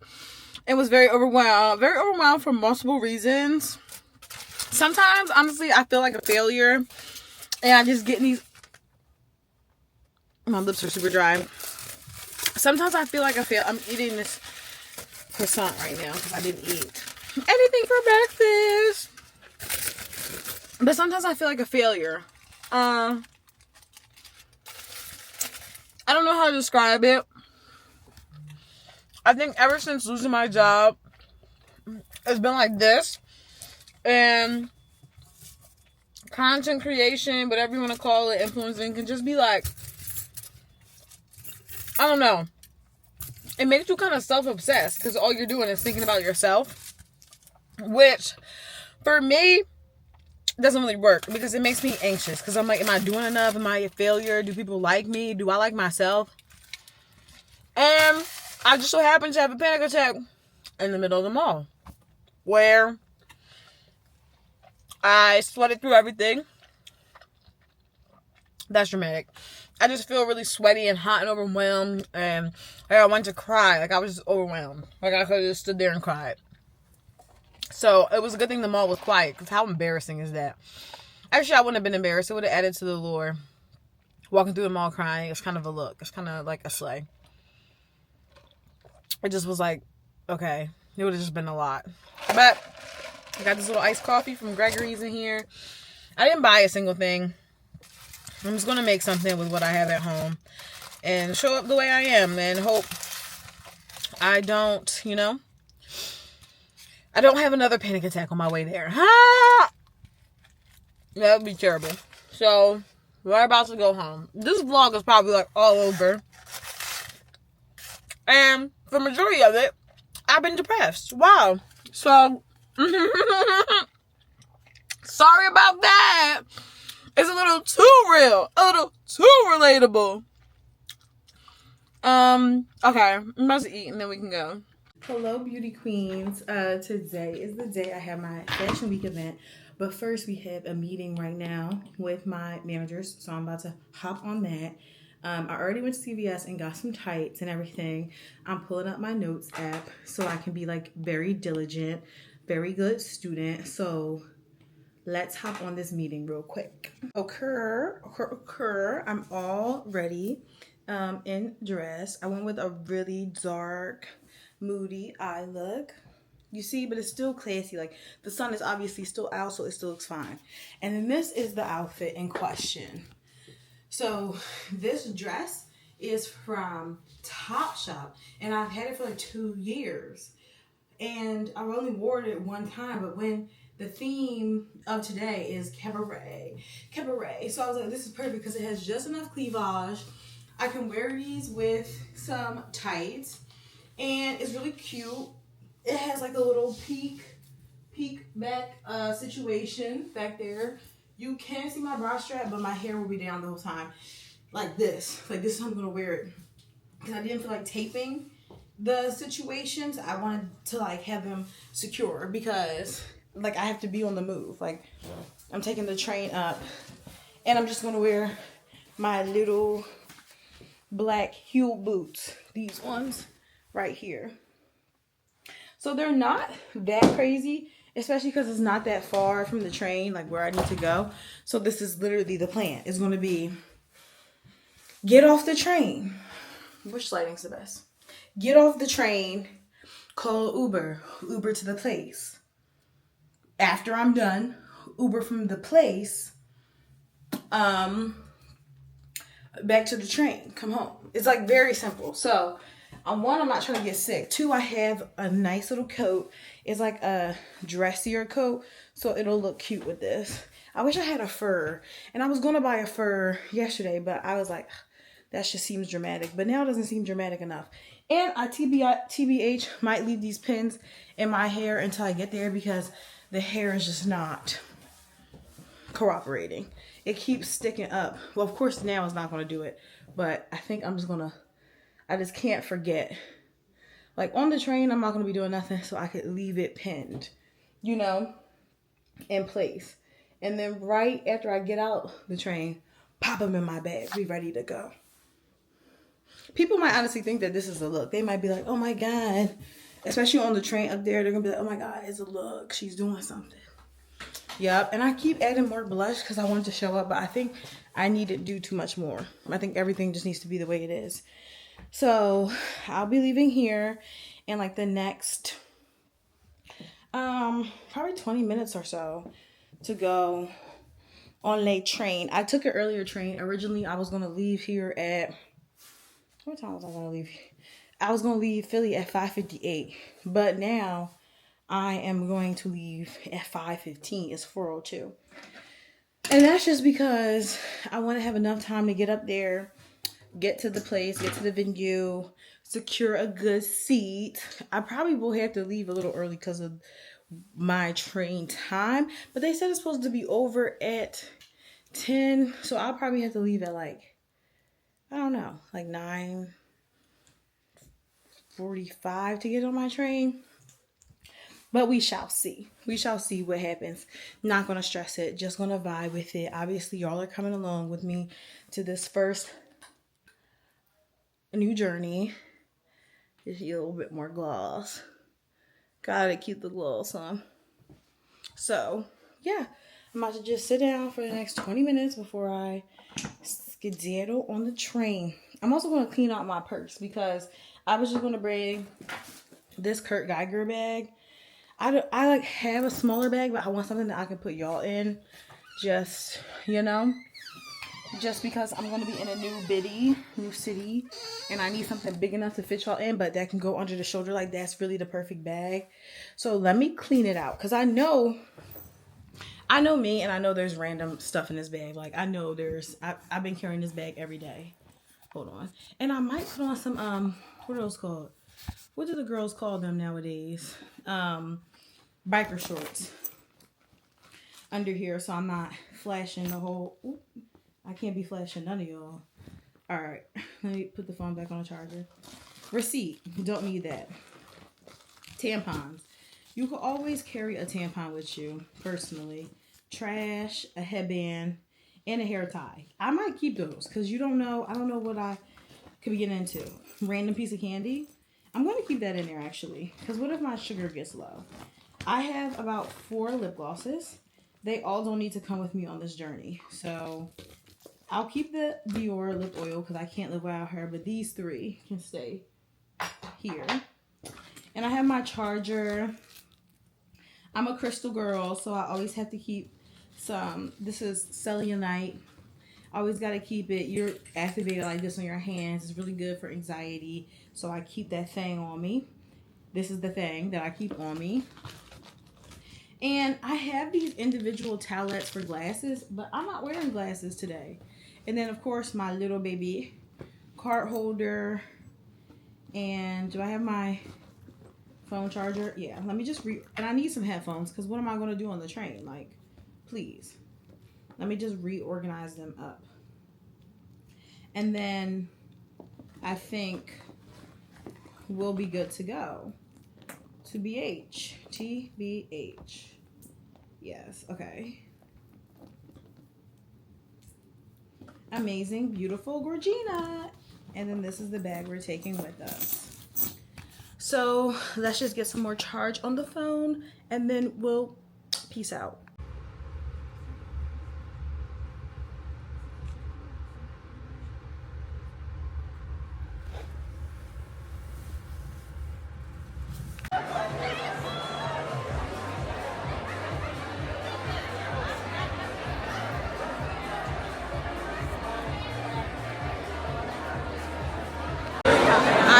It was very overwhelmed. Very overwhelmed for multiple reasons. Sometimes, honestly, I feel like a failure. And I just get in these... My lips are super dry. Sometimes I feel like I fail. I'm eating this croissant right now because I didn't eat anything for breakfast. But sometimes I feel like a failure. I don't know how to describe it. I think ever since losing my job, it's been like this. And content creation, whatever you want to call it, influencing, can just be like, I don't know. It makes you kind of self-obsessed because all you're doing is thinking about yourself. Which, for me, doesn't really work because it makes me anxious. Because I'm like, am I doing enough? Am I a failure? Do people like me? Do I like myself? And I just so happen to have a panic attack in the middle of the mall. Where I sweated through everything. That's dramatic. I just feel really sweaty and hot and overwhelmed, and I wanted to cry. Like, I was just overwhelmed. Like, I could have just stood there and cried. So, it was a good thing the mall was quiet, because how embarrassing is that? Actually, I wouldn't have been embarrassed. It would have added to the lure. Walking through the mall crying, it's kind of a look. It's kind of like a slay. It just was like, okay. It would have just been a lot. But, I got this little iced coffee from Gregory's in here. I didn't buy a single thing. I'm just going to make something with what I have at home and show up the way I am and hope I don't, you know, I don't have another panic attack on my way there. Ah! That would be terrible. So, we're about to go home. This vlog is probably like all over. And for the majority of it, I've been depressed. Wow. So, sorry about that. It's a little too real. A little too relatable. Okay. I'm about to eat and then we can go. Hello, beauty queens. Today is the day I have my Fashion Week event. But first, we have a meeting right now with my managers. So I'm about to hop on that. I already went to CVS and got some tights and everything. I'm pulling up my notes app so I can be like very diligent, very good student. So let's hop on this meeting real quick. I'm all ready in dress. I went with a really dark, moody eye look. You see, but it's still classy. Like, the sun is obviously still out, so it still looks fine. And then this is the outfit in question. So this dress is from Topshop, and I've had it for like 2 years. And I've only worn it one time, but when the theme of today is cabaret. So I was like, this is perfect because it has just enough cleavage. I can wear these with some tights, and it's really cute. It has like a little peek back situation back there. You can see my bra strap, but my hair will be down the whole time. Like this. Like this is how I'm going to wear it. Because I didn't feel like taping the situations. I wanted to like have them secure because like I have to be on the move. Like I'm taking the train up, and I'm just going to wear my little black heel boots. These ones right here. So they're not that crazy, especially because it's not that far from the train, like where I need to go. So this is literally the plan. It's going to be get off the train. Which lighting's the best? Get off the train, call Uber to the place. After I'm done, Uber from the place, back to the train, come home. It's like very simple. So, one, I'm not trying to get sick. Two, I have a nice little coat. It's like a dressier coat, so it'll look cute with this. I wish I had a fur, and I was going to buy a fur yesterday, but I was like, that just seems dramatic. But now it doesn't seem dramatic enough. And I TBH might leave these pins in my hair until I get there because the hair is just not cooperating. It keeps sticking up. Well, of course, now it's not going to do it. But I think I'm just going to, I just can't forget. Like on the train, I'm not going to be doing nothing, so I could leave it pinned, you know, in place. And then right after I get out the train, pop them in my bag, be ready to go. People might honestly think that this is a look. They might be like, oh my God. Especially on the train up there, they're going to be like, oh my God, it's a look. She's doing something. Yep. And I keep adding more blush because I wanted to show up. But I think I need to do too much more. I think everything just needs to be the way it is. So I'll be leaving here in like the next probably 20 minutes or so to go on a train. I took an earlier train. Originally, I was going to leave here at... What time was I going to leave? I was going to leave Philly at 5:58. But now I am going to leave at 5:15. It's 4:02. And that's just because I want to have enough time to get up there, get to the place, get to the venue, secure a good seat. I probably will have to leave a little early because of my train time. But they said it's supposed to be over at 10. So I'll probably have to leave at like, I don't know, like 9:45 to get on my train. But we shall see. We shall see what happens. Not going to stress it. Just going to vibe with it. Obviously, y'all are coming along with me to this first new journey. Just a little bit more gloss. Gotta keep the gloss on. So, yeah. I'm about to just sit down for the next 20 minutes before I skedaddle on the train. I'm also going to clean out my purse because I was just going to bring this Kurt Geiger bag. I like have a smaller bag, but I want something that I can put y'all in. Just, you know, just because I'm going to be in a new city, and I need something big enough to fit y'all in, but that can go under the shoulder. Like, that's really the perfect bag. So let me clean it out because I know me, and I know there's random stuff in this bag. Like, I know I've been carrying this bag every day. Hold on. And I might put on some, what are those called? What do the girls call them nowadays? Biker shorts under here, so I'm not flashing the whole... Ooh, I can't be flashing none of y'all. Alright, let me put the phone back on the charger. Receipt. Don't need that. Tampons. You can always carry a tampon with you, personally. Trash, a headband, and a hair tie. I might keep those, because you don't know... I don't know what I could be getting into. Random piece of candy. I'm going to keep that in there, actually. Because what if my sugar gets low? I have about 4 lip glosses. They all don't need to come with me on this journey. So, I'll keep the Dior lip oil because I can't live without her. But these 3 can stay here. And I have my charger. I'm a crystal girl, so I always have to keep some. This is selenite. Always got to keep it. You're activated like this on your hands. It's really good for anxiety. So I keep that thing on me. This is the thing that I keep on me. And I have these individual towelettes for glasses, but I'm not wearing glasses today. And then, of course, my little baby card holder. And do I have my phone charger? Yeah, let me just and I need some headphones because what am I going to do on the train? Like, please. Let me just reorganize them up. And then I think we'll be good to go. To BH. TBH. Yes, okay. Amazing, beautiful Gorgina. And then this is the bag we're taking with us. So let's just get some more charge on the phone and then we'll peace out.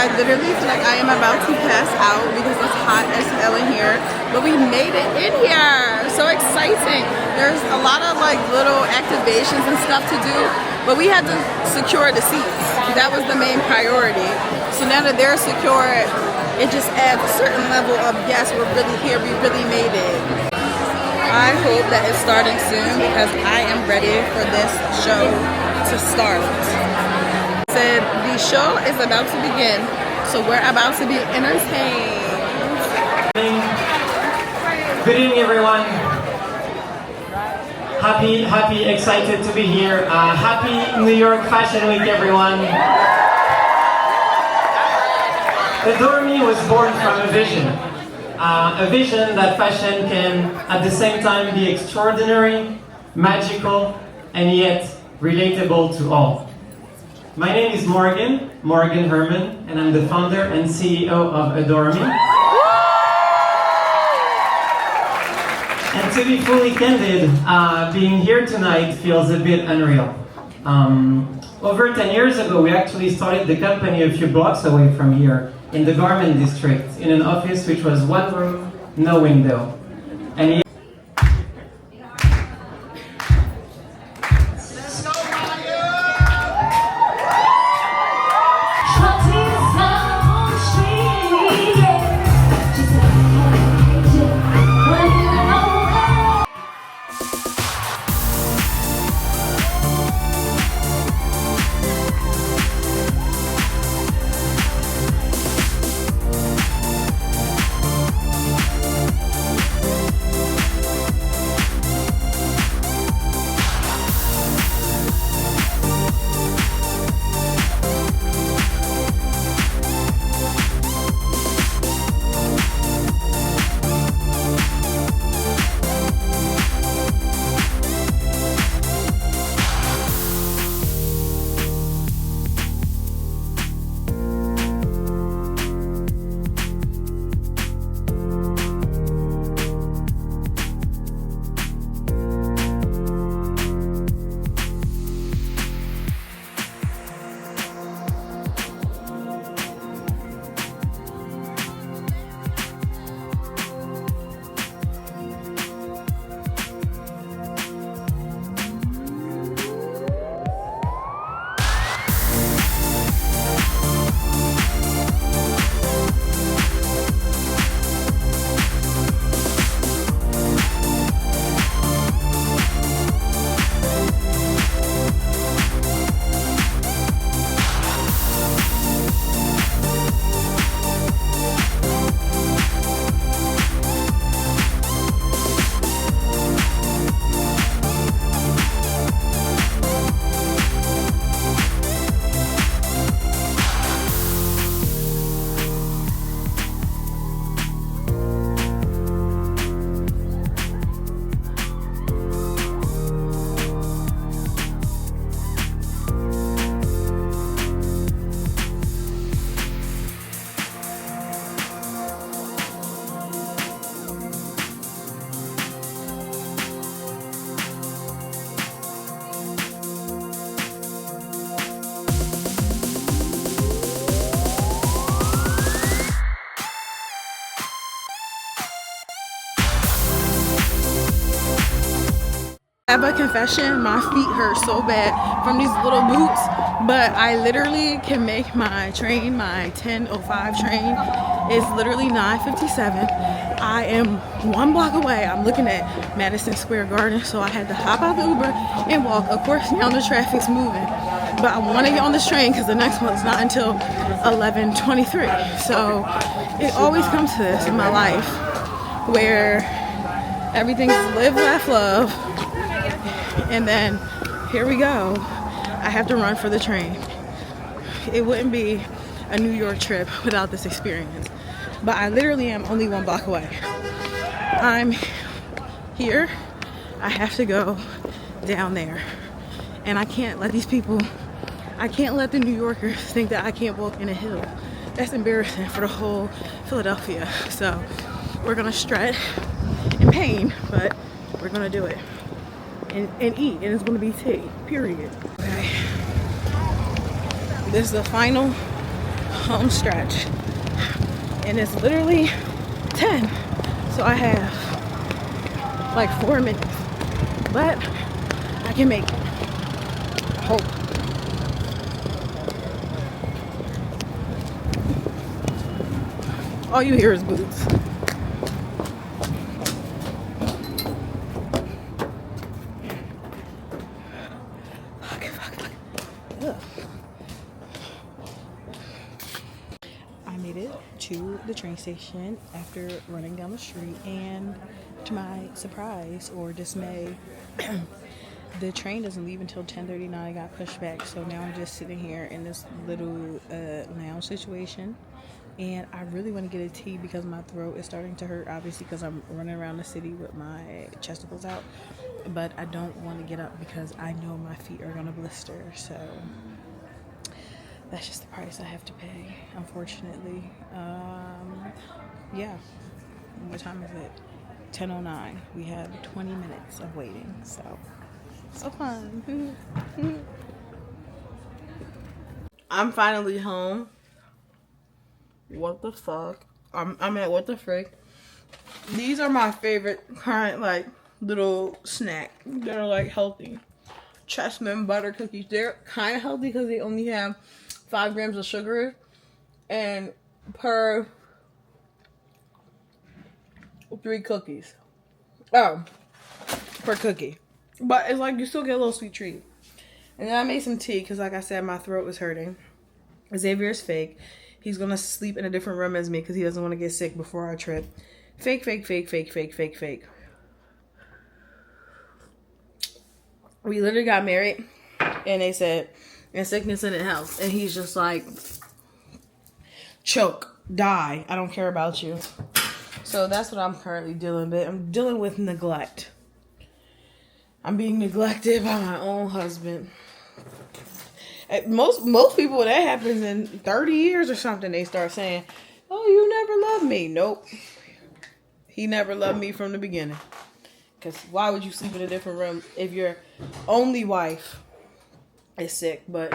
I literally feel like I am about to pass out because it's hot as hell in here, but we made it in here. So exciting. There's a lot of like little activations and stuff to do, but we had to secure the seats. That was the main priority. So now that they're secured, it just adds a certain level of, yes, we're really here, we really made it. I hope that it's starting soon because I am ready for this show to start. Said the show is about to begin, so we're about to be entertained. Good evening, everyone. Happy, excited to be here. Happy New York Fashion Week, everyone. Adore Me was born from a vision that fashion can, at the same time, be extraordinary, magical, and yet relatable to all. My name is Morgan Herman, and I'm the founder and CEO of Adore Me. And to be fully candid, being here tonight feels a bit unreal. Over 10 years ago, we actually started the company a few blocks away from here, in the garment district, in an office which was one room, no window. And I have a confession, my feet hurt so bad from these little boots, but I literally can make my train, my 10:05 train is literally 9:57. I am 1 block away. I'm looking at Madison Square Garden, so I had to hop out the Uber and walk. Of course, now the traffic's moving, but I want to get on this train because the next one's not until 11:23. So it always comes to this in my life where everything's live, laugh, love. And then here we go. I have to run for the train. It wouldn't be a New York trip without this experience. But I literally am only 1 block away. I'm here. I have to go down there. And I can't let these people, I can't let the New Yorkers think that I can't walk in a hill. That's embarrassing for the whole Philadelphia. So we're gonna strut in pain, but we're gonna do it. And eat, and it's gonna be tea, period. Okay. This is the final home stretch. And it's literally 10. So I have like 4 minutes. But I can make it. Hope. All you hear is boots. I made it to the train station after running down the street, and to my surprise or dismay, the train doesn't leave until 10:39. I got pushed back, so now I'm just sitting here in this little lounge situation, and I really want to get a tea because my throat is starting to hurt, obviously because I'm running around the city with my chesticles out, but I don't want to get up because I know my feet are gonna blister. So that's just the price I have to pay, unfortunately. Yeah. What time is it? 10:09. We have 20 minutes of waiting, so fun. I'm finally home. What the fuck? I'm at what the frick? These are my favorite current like little snack. They're like healthy. Chessman butter cookies. They're kind of healthy because they only have 5 grams of sugar and per 3 cookies. Oh, per cookie. But it's like you still get a little sweet treat. And then I made some tea because, like I said, my throat was hurting. Xavier's fake. He's gonna sleep in a different room as me because he doesn't want to get sick before our trip. Fake, fake, fake, fake, fake, fake, fake. We literally got married, and they said, in sickness and in health. And he's just like, choke, die. I don't care about you. So that's what I'm currently dealing with. I'm dealing with neglect. I'm being neglected by my own husband. Most people, that happens in 30 years or something, they start saying, oh, you never loved me. Nope. He never loved me from the beginning. Because why would you sleep in a different room if your only wife is sick? But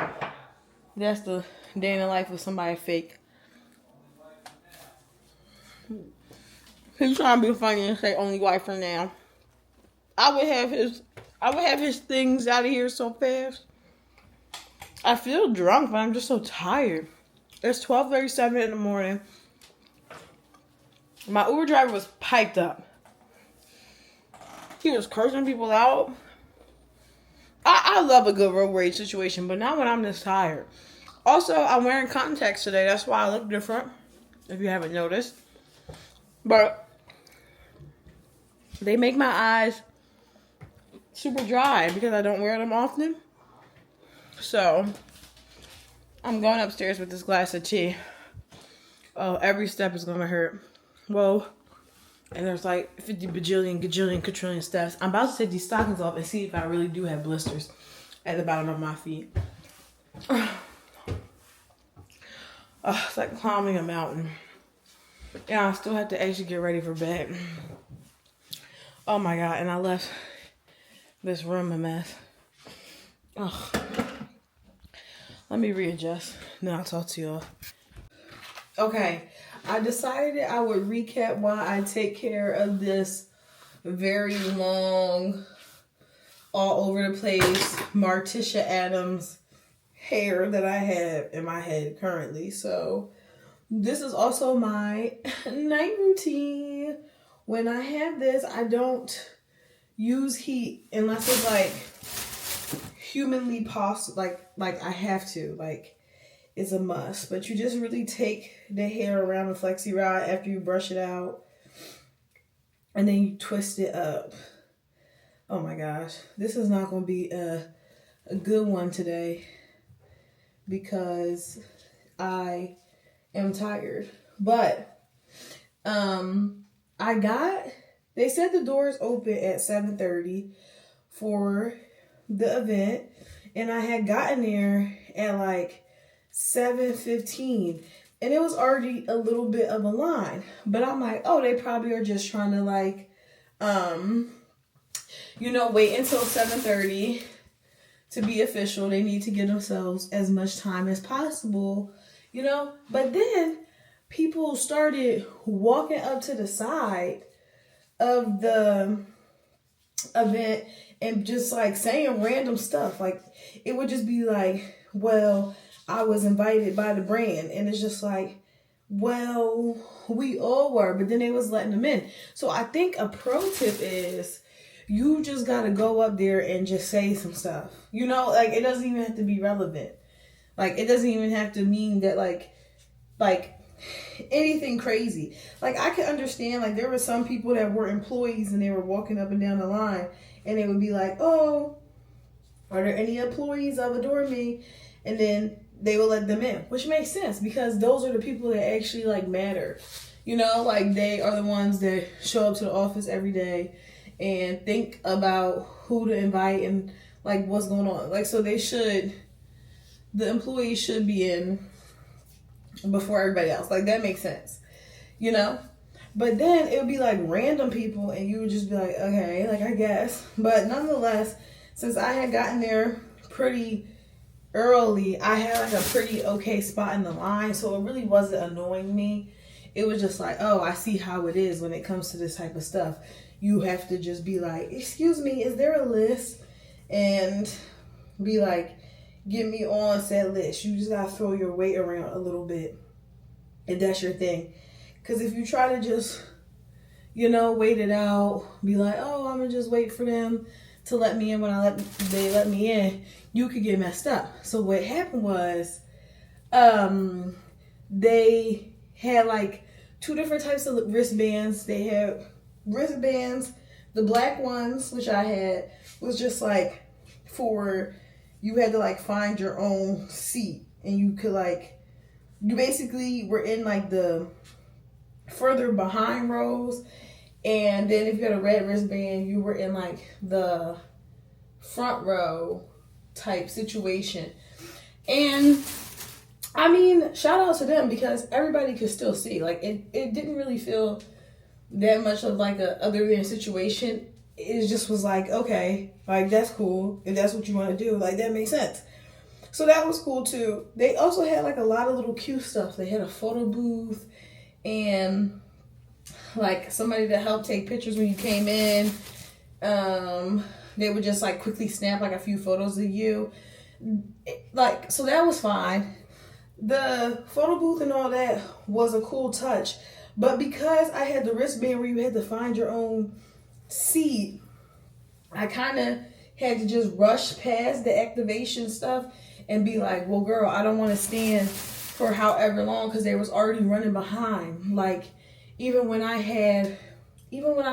that's the day in the life of somebody fake. He's trying to be funny and say only wife for now. I would have his things out of here so fast. I feel drunk, but I'm just so tired. It's 12:37 in the morning. My Uber driver was piped up. He was cursing people out. I love a good road rage situation, but not when I'm this tired. Also, I'm wearing contacts today. That's why I look different, if you haven't noticed. But they make my eyes super dry because I don't wear them often. So I'm going upstairs with this glass of tea. Oh, every step is going to hurt. Whoa. And there's like 50 bajillion, gajillion, quadrillion steps. I'm about to take these stockings off and see if I really do have blisters at the bottom of my feet. It's like climbing a mountain. Yeah, I still have to actually get ready for bed. Oh my God, and I left this room a mess. Oh. Let me readjust. Then I'll talk to y'all. Okay, I decided I would recap why I take care of this very long all over the place Morticia Adams hair that I have in my head currently. So this is also my night routine. When I have this, I don't use heat unless it's like humanly possible, like I have to, like it's a must. But you just really take the hair around the flexi rod after you brush it out, and then you twist it up. Oh my gosh, this is not going to be a good one today because I am tired. But they said the doors open at 7:30 for the event, and I had gotten there at like 7:15, and it was already a little bit of a line. But I'm like, oh, they probably are just trying to like wait until 7:30 to be official. They need to give themselves as much time as possible, But then people started walking up to the side of the event and just like saying random stuff. Like it would just be like, well, I was invited by the brand. And it's just like, well, we all were, but then they was letting them in. So I think a pro tip is you just got to go up there and just say some stuff. Like it doesn't even have to be relevant. Like it doesn't even have to mean that like anything crazy. Like I can understand, like there were some people that were employees and they were walking up and down the line and they would be like, oh, are there any employees of Adore Me? And then they will let them in, which makes sense because those are the people that actually like matter. Like they are the ones that show up to the office every day and think about who to invite and like what's going on. Like, so the employees should be in before everybody else. Like that makes sense, But then it would be like random people and you would just be like, okay, like I guess. But nonetheless, since I had gotten there pretty early, I had like a pretty okay spot in the line, so it really wasn't annoying me. It was just like, oh, I see how it is when it comes to this type of stuff. You have to just be like, excuse me, is there a list? And be like, get me on said list. You just gotta throw your weight around a little bit, and that's your thing. Because if you try to just, wait it out, be like, oh, I'm gonna just wait for them to let me in when they let me in, you could get messed up. So what happened was, they had like two different types of wristbands. They had wristbands, the black ones, which I had, was just like for, you had to like find your own seat, and you could like, you basically were in like the further behind rows. And then if you had a red wristband, you were in like the front row type situation. And I mean, shout out to them because everybody could still see. Like it didn't really feel that much of like a other than situation. It just was like, okay, like that's cool. If that's what you want to do, like that makes sense. So that was cool too. They also had like a lot of little cute stuff. They had a photo booth and like somebody to help take pictures when you came in. They would just like quickly snap like a few photos of you. Like, so that was fine. The photo booth and all that was a cool touch. But because I had the wristband where you had to find your own seat, I kind of had to just rush past the activation stuff and be like, well, girl, I don't want to stand for however long because they was already running behind. Like, even when I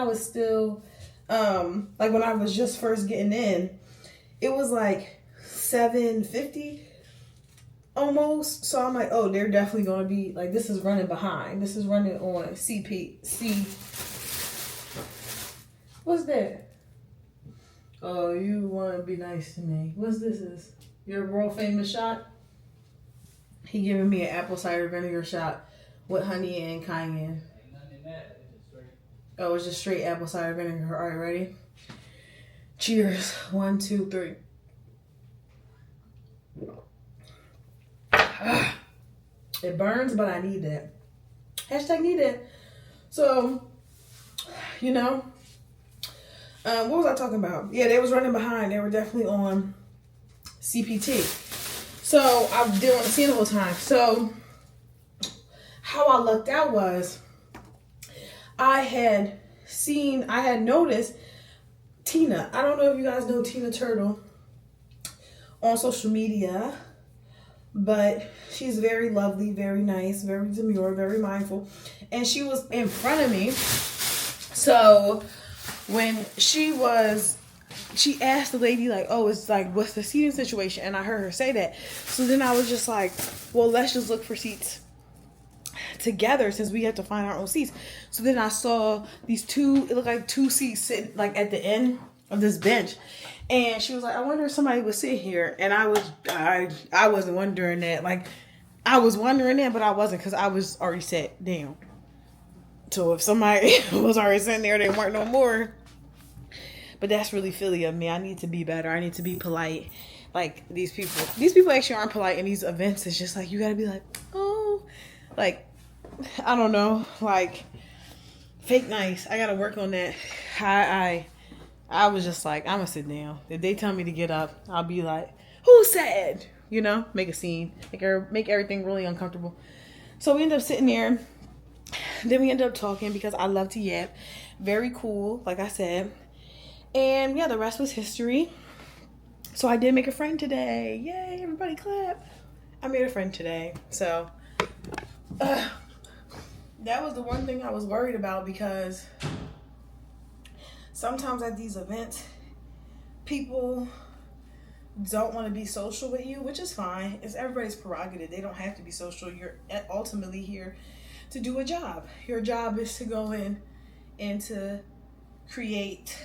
was still, like when I was just first getting in, it was like 7:50 almost. So I'm like, oh, they're definitely going to be like, this is running behind. This is running on CP. What's that? Oh, you want to be nice to me. What's this is? Your world famous shot? He giving me an apple cider vinegar shot with honey and cayenne. Oh, it's just straight apple cider vinegar. All right, ready? Cheers. 1, 2, 3. It burns, but I need that. Hashtag need that. So, What was I talking about? Yeah, they was running behind. They were definitely on CPT. So I didn't want to see it the whole time. So how I lucked out was I had noticed Tina. I don't know if you guys know Tina Turtle on social media, but she's very lovely, very nice, very demure, very mindful. And she was in front of me. So when she asked the lady, like, oh, it's like, what's the seating situation? And I heard her say that. So then I was just like, well, let's just look for seats together since we have to find our own seats. So then I saw these two, it looked like two seats sitting like at the end of this bench. And she was like, I wonder if somebody would sit here. And I wasn't wondering that. Like, I was wondering that, but I wasn't, because I was already sat down. So if somebody was already sitting there, they weren't no more. But that's really Philly of me. I need to be better. I need to be polite. Like, these people actually aren't polite in these events. It's just like, you gotta be like, oh, like, I don't know, like, fake nice. I gotta work on that. I was just like, I'm gonna sit down. If they tell me to get up, I'll be like, who said? You know, make a scene, make everything really uncomfortable. So we ended up sitting there. Then we ended up talking because I love to yap. Very cool, like I said. And yeah, the rest was history. So I did make a friend today. Yay, everybody clap. I made a friend today. So that was the one thing I was worried about, because sometimes at these events, people don't want to be social with you, which is fine. It's everybody's prerogative. They don't have to be social. You're ultimately here to do a job. Your job is to go in and to create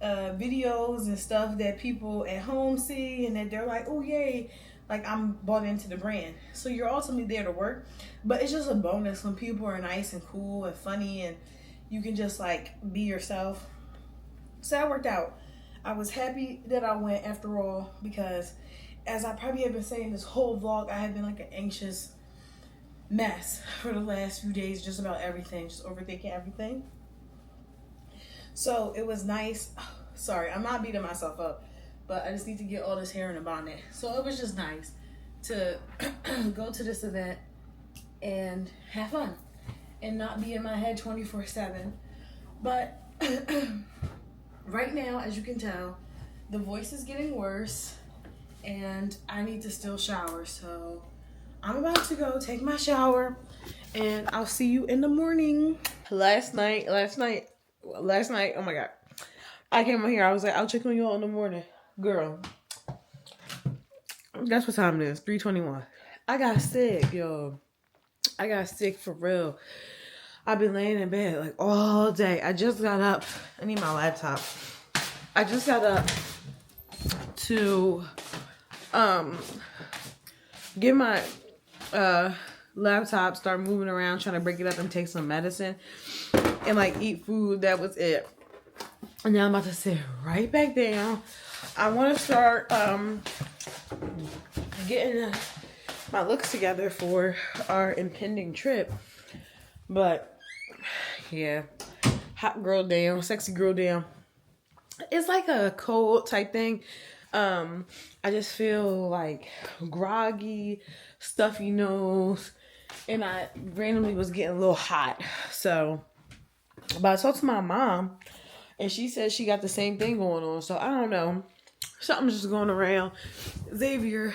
videos and stuff that people at home see, and that they're like, oh yay, like, I'm bought into the brand. So you're ultimately there to work, but it's just a bonus when people are nice and cool and funny and you can just like be yourself. So that worked out. I was happy that I went after all, because as I probably have been saying this whole vlog, I have been like an anxious mess for the last few days, just about everything, just overthinking everything. So it was nice. Sorry, I'm not beating myself up, but I just need to get all this hair in a bonnet. So it was just nice to go to this event and have fun and not be in my head 24/7. But right now, as you can tell, the voice is getting worse and I need to still shower. So I'm about to go take my shower and I'll see you in the morning. Last night, oh my God. I came on here, I was like, I'll check on you all in the morning. Girl, that's what time it is, 3:21. I got sick, yo. I got sick for real. I've been laying in bed like all day. I just got up. I need my laptop. I just got up to get my laptop, start moving around, trying to break it up and take some medicine and like eat food. That was it. And now I'm about to sit right back down. I want to start getting my looks together for our impending trip. But yeah, hot girl down, sexy girl down. It's like a cold type thing. I just feel like groggy, stuffy nose, and I randomly was getting a little hot. So, but I talked to my mom, and she said she got the same thing going on. So I don't know. Something's just going around. Javier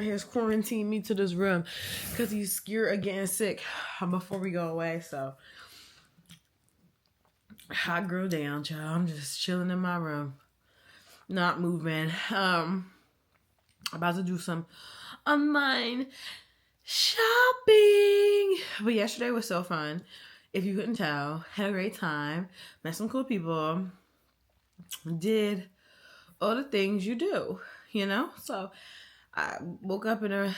has quarantined me to this room because he's scared of getting sick before we go away. So, hot girl down, child. I'm just chilling in my room, not moving. About to do some online shopping. But yesterday was so fun. If you couldn't tell, had a great time. Met some cool people. Did all the things you do, you know? So I woke up in a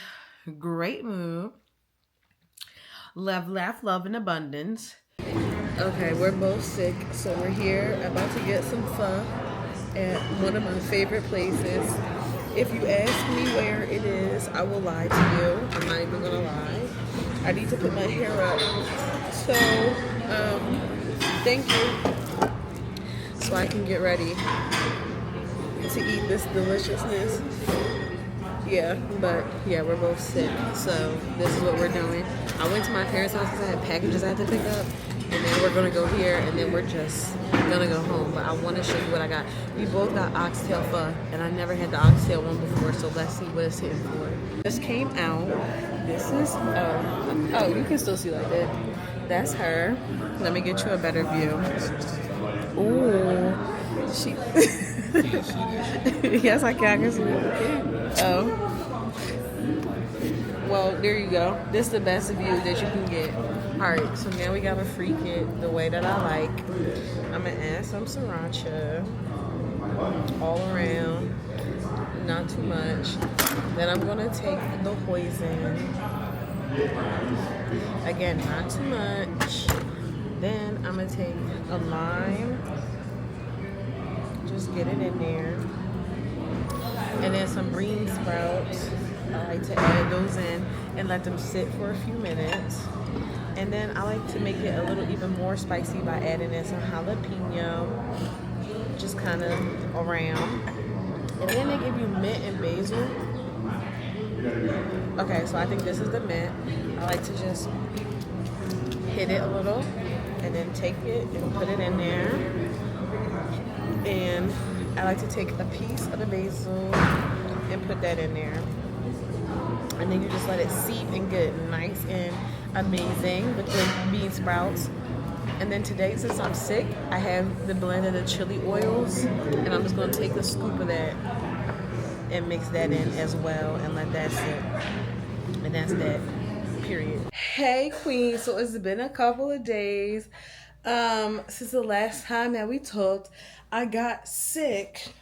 great mood. Love, laugh, love, and abundance. Okay, we're both sick, so we're here about to get some pho at one of my favorite places. If you ask me where it is, I will lie to you. I'm not even gonna lie. I need to put my hair up. So, Thank you. So I can get ready to eat this deliciousness. Yeah, but yeah, we're both sick, so this is what we're doing. I went to my parents' house because I had packages I had to pick up, and then we're gonna go here, and then we're just gonna go home. But I want to show you what I got. We both got oxtail pho, and I never had the oxtail one before, so let's see what it's hitting for. This came out. This is oh, you can still see like that. That's her. Let me get you a better view. Ooh, she. Yes, I can see it. Oh. Well, there you go. This is the best view that you can get. Alright, so now we gotta freak it the way that I like. I'm gonna add some sriracha all around. Not too much. Then I'm gonna take the hoisin. Again, not too much. Then I'm gonna take a lime. Just get it in there. And then some green sprouts. I like to add those in and let them sit for a few minutes. And then I like to make it a little even more spicy by adding in some jalapeno, just kind of around. And then they give you mint and basil. Okay, so I think this is the mint. I like to just hit it a little and then take it and put it in there. And I like to take a piece of the basil and put that in there. And then you just let it seep and get nice and amazing with the bean sprouts. And then today, since I'm sick, I have the blend of the chili oils, and I'm just going to take a scoop of that and mix that in as well and let that sit. And that's that, period. Hey queen, so it's been a couple of days since the last time that we talked. I got sick,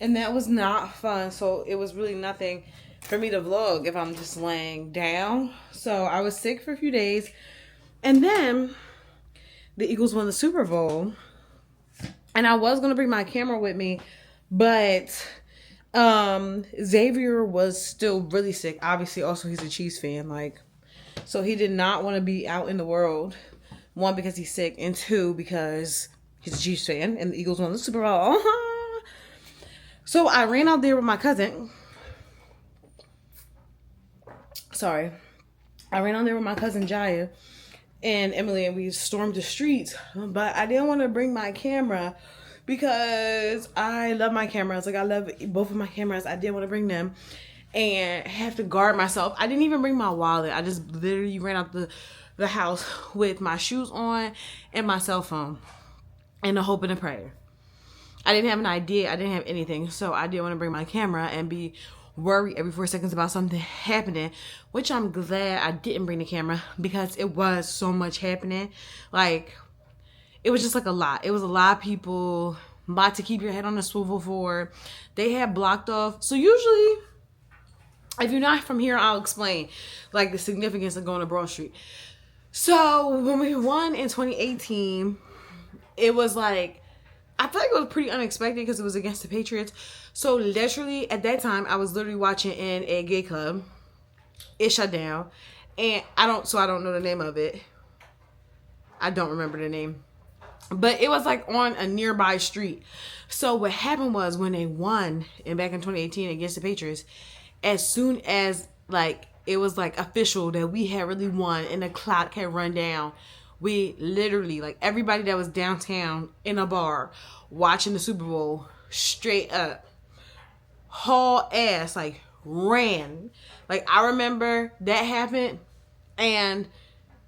and that was not fun. So it was really nothing for me to vlog if I'm just laying down. So I was sick for a few days, and then the Eagles won the Super Bowl, and I was gonna bring my camera with me, but Xavier was still really sick. Obviously, also he's a Chiefs fan, like, so he did not want to be out in the world. One, because he's sick, and two, because he's a Chiefs fan, and the Eagles won the Super Bowl. So I ran out there with my cousin. I ran out there with my cousin Jaya and Emily, and we stormed the streets. But I didn't want to bring my camera because I love my cameras. Like, I love both of my cameras. I didn't want to bring them and have to guard myself. I didn't even bring my wallet. I just literally ran out the house with my shoes on and my cell phone and a hope and a prayer. I didn't have an idea. I didn't have anything. So I didn't want to bring my camera and be worried every 4 seconds about something happening, which I'm glad I didn't bring the camera because it was so much happening. Like, it was just like a lot. It was a lot of people, a lot to keep your head on a swivel for. They had blocked off. So usually, if you're not from here, I'll explain like the significance of going to Broad Street. So when we won in 2018, it was like, I feel like it was pretty unexpected because it was against the Patriots. So literally at that time, I was literally watching in a gay club. It shut down, and I don't know the name of it. I don't remember the name, but it was like on a nearby street. So what happened was, when they won back in 2018 against the Patriots, as soon as like it was like official that we had really won and the clock had run down, we literally, like, everybody that was downtown in a bar watching the Super Bowl, straight up, haul ass, like, ran. Like, I remember that happened, and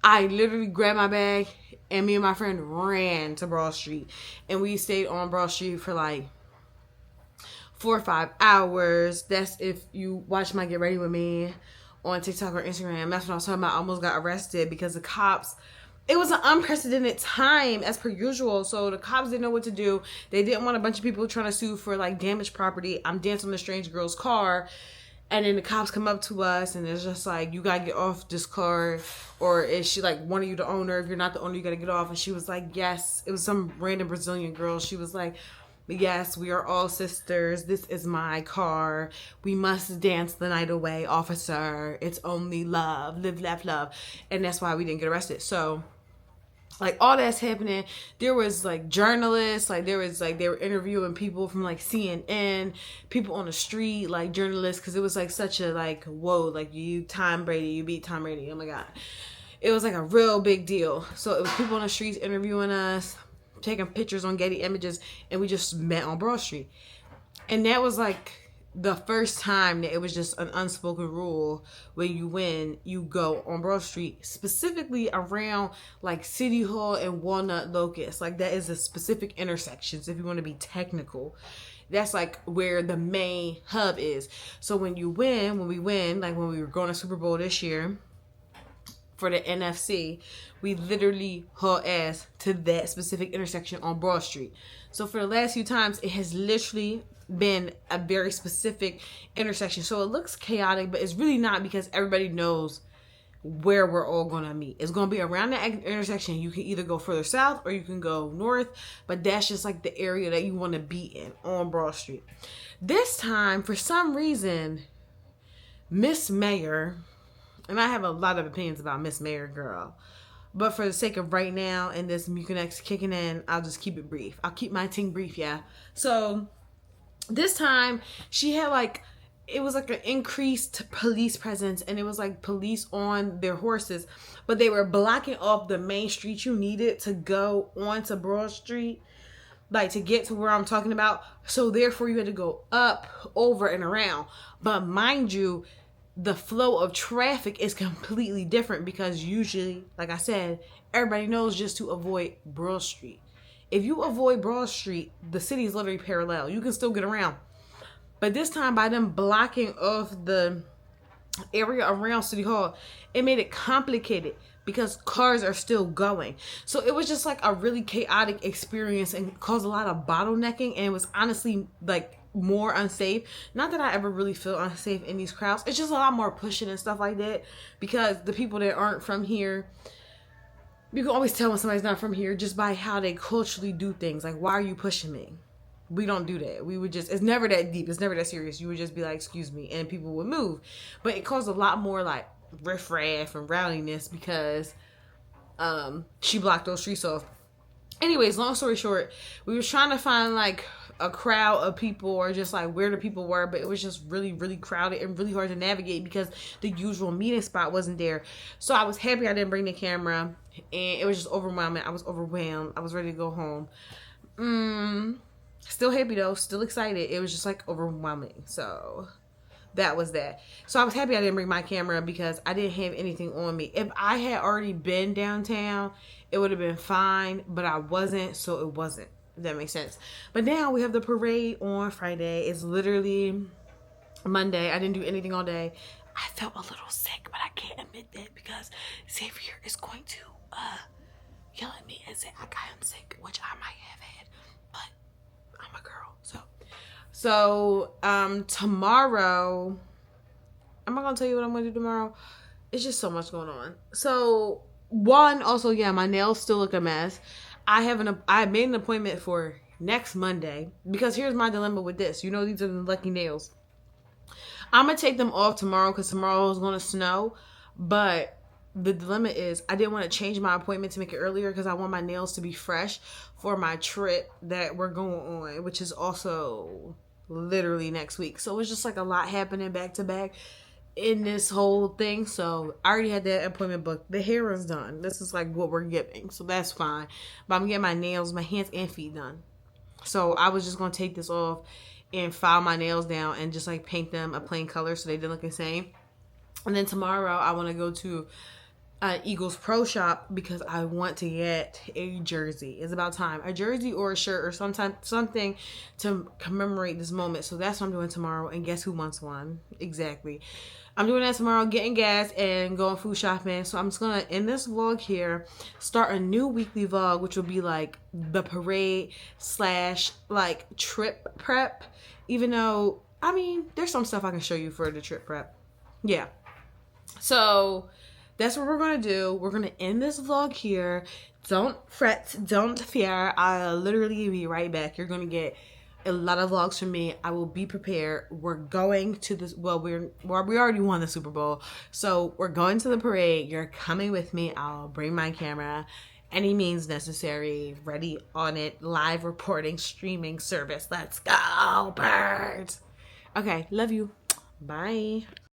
I literally grabbed my bag, and me and my friend ran to Broad Street. And we stayed on Broad Street for, like, 4 or 5 hours. That's if you watch my Get Ready With Me on TikTok or Instagram. That's what I was talking about. I almost got arrested because the cops... It was an unprecedented time, as per usual. So the cops didn't know what to do. They didn't want a bunch of people trying to sue for, like, damaged property. I'm dancing on a strange girl's car, and then the cops come up to us, and it's just like, you gotta get off this car, or is she like, one of you the owner? If you're not the owner, you gotta get off. And she was like, yes. It was some random Brazilian girl. She was like, yes, we are all sisters. This is my car. We must dance the night away, officer. It's only love. Live, laugh, love. And that's why we didn't get arrested. So Like all that's happening. There was like journalists, like there was like they were interviewing people from like CNN, people on the street, like journalists, because it was like such a like, whoa, like you Tom Brady, you beat Tom Brady. Oh my God. It was like a real big deal. So it was people on the streets interviewing us, taking pictures on Getty Images, and we just met on Broad Street. And that was like the first time that it was just an unspoken rule: when you win, you go on Broad Street, specifically around like City Hall and Walnut Locust. Like that is a specific intersections, if you want to be technical. That's like where the main hub is. So when we win, like when we were going to Super Bowl this year for the NFC, we literally haul ass to that specific intersection on Broad Street. So for the last few times, it has literally been a very specific intersection. So it looks chaotic, but it's really not, because everybody knows where we're all going to meet. It's going to be around the intersection. You can either go further south or you can go north, but that's just like the area that you want to be in on Broad Street. This time, for some reason, Miss Mayor, and I have a lot of opinions about Miss Mayor girl, but for the sake of right now and this Mucinex kicking in, I'll just keep it brief. I'll keep my thing brief, yeah. So this time she had like, it was like an increased police presence, and it was like police on their horses, but they were blocking off the main street you needed to go onto Broad Street, like to get to where I'm talking about. So therefore you had to go up, over, and around. But mind you, the flow of traffic is completely different, because usually, like I said, everybody knows just to avoid Broad Street. If you avoid Broad Street, the city is literally parallel. You can still get around. But this time, by them blocking off the area around City Hall, it made it complicated because cars are still going. So it was just like a really chaotic experience and caused a lot of bottlenecking. And it was honestly like more unsafe. Not that I ever really feel unsafe in these crowds. It's just a lot more pushing and stuff like that, because the people that aren't from here, you can always tell when somebody's not from here just by how they culturally do things. Like, why are you pushing me? We don't do that. We would just, it's never that deep. It's never that serious. You would just be like, excuse me, and people would move. But it caused a lot more like riffraff and rowdiness because she blocked those streets off. Anyways, long story short, we were trying to find like a crowd of people, or just like where the people were, but it was just really, really crowded and really hard to navigate because the usual meeting spot wasn't there. So I was happy I didn't bring the camera, and it was just overwhelming. I was overwhelmed. I was ready to go home. Still happy though, still excited. It was just like overwhelming. So that was that. So I was happy I didn't bring my camera because I didn't have anything on me. If I had already been downtown, it would have been fine, but I wasn't, so it wasn't. If that makes sense. But now we have the parade on Friday. It's literally Monday. I didn't do anything all day. I felt a little sick, but I can't admit that because Xavier is going to yell at me and say I am sick, which I might have had, but I'm a girl. So tomorrow, I'm not gonna tell you what I'm gonna do tomorrow. It's just so much going on. So my nails still look a mess. I made an appointment for next Monday, because here's my dilemma with this. You know, these are the lucky nails. I'm gonna take them off tomorrow because tomorrow is gonna snow. But the dilemma is I didn't want to change my appointment to make it earlier because I want my nails to be fresh for my trip that we're going on, which is also literally next week. So it's just like a lot happening back to back in this whole thing. So I already had that appointment booked. The hair is done. This is like what we're getting, so that's fine. But I'm getting my nails, my hands and feet done. So I was just gonna take this off and file my nails down and just like paint them a plain color so they didn't look the same. And then tomorrow I want to go to Eagles Pro Shop because I want to get a jersey. It's about time. A jersey or a shirt or something to commemorate this moment. So that's what I'm doing tomorrow. And guess who wants one? Exactly. I'm doing that tomorrow, getting gas and going food shopping. So I'm just going to end this vlog here, start a new weekly vlog, which will be like the parade / like trip prep. Even though, I mean, there's some stuff I can show you for the trip prep. Yeah. So that's what we're going to do. We're going to end this vlog here. Don't fret. Don't fear. I'll literally be right back. You're going to get a lot of vlogs from me. I will be prepared. We're going to this. Well, we already won the Super Bowl. So we're going to the parade. You're coming with me. I'll bring my camera. any means necessary. Ready, on it, live reporting, streaming service. Let's go, birds. Okay, love you. Bye.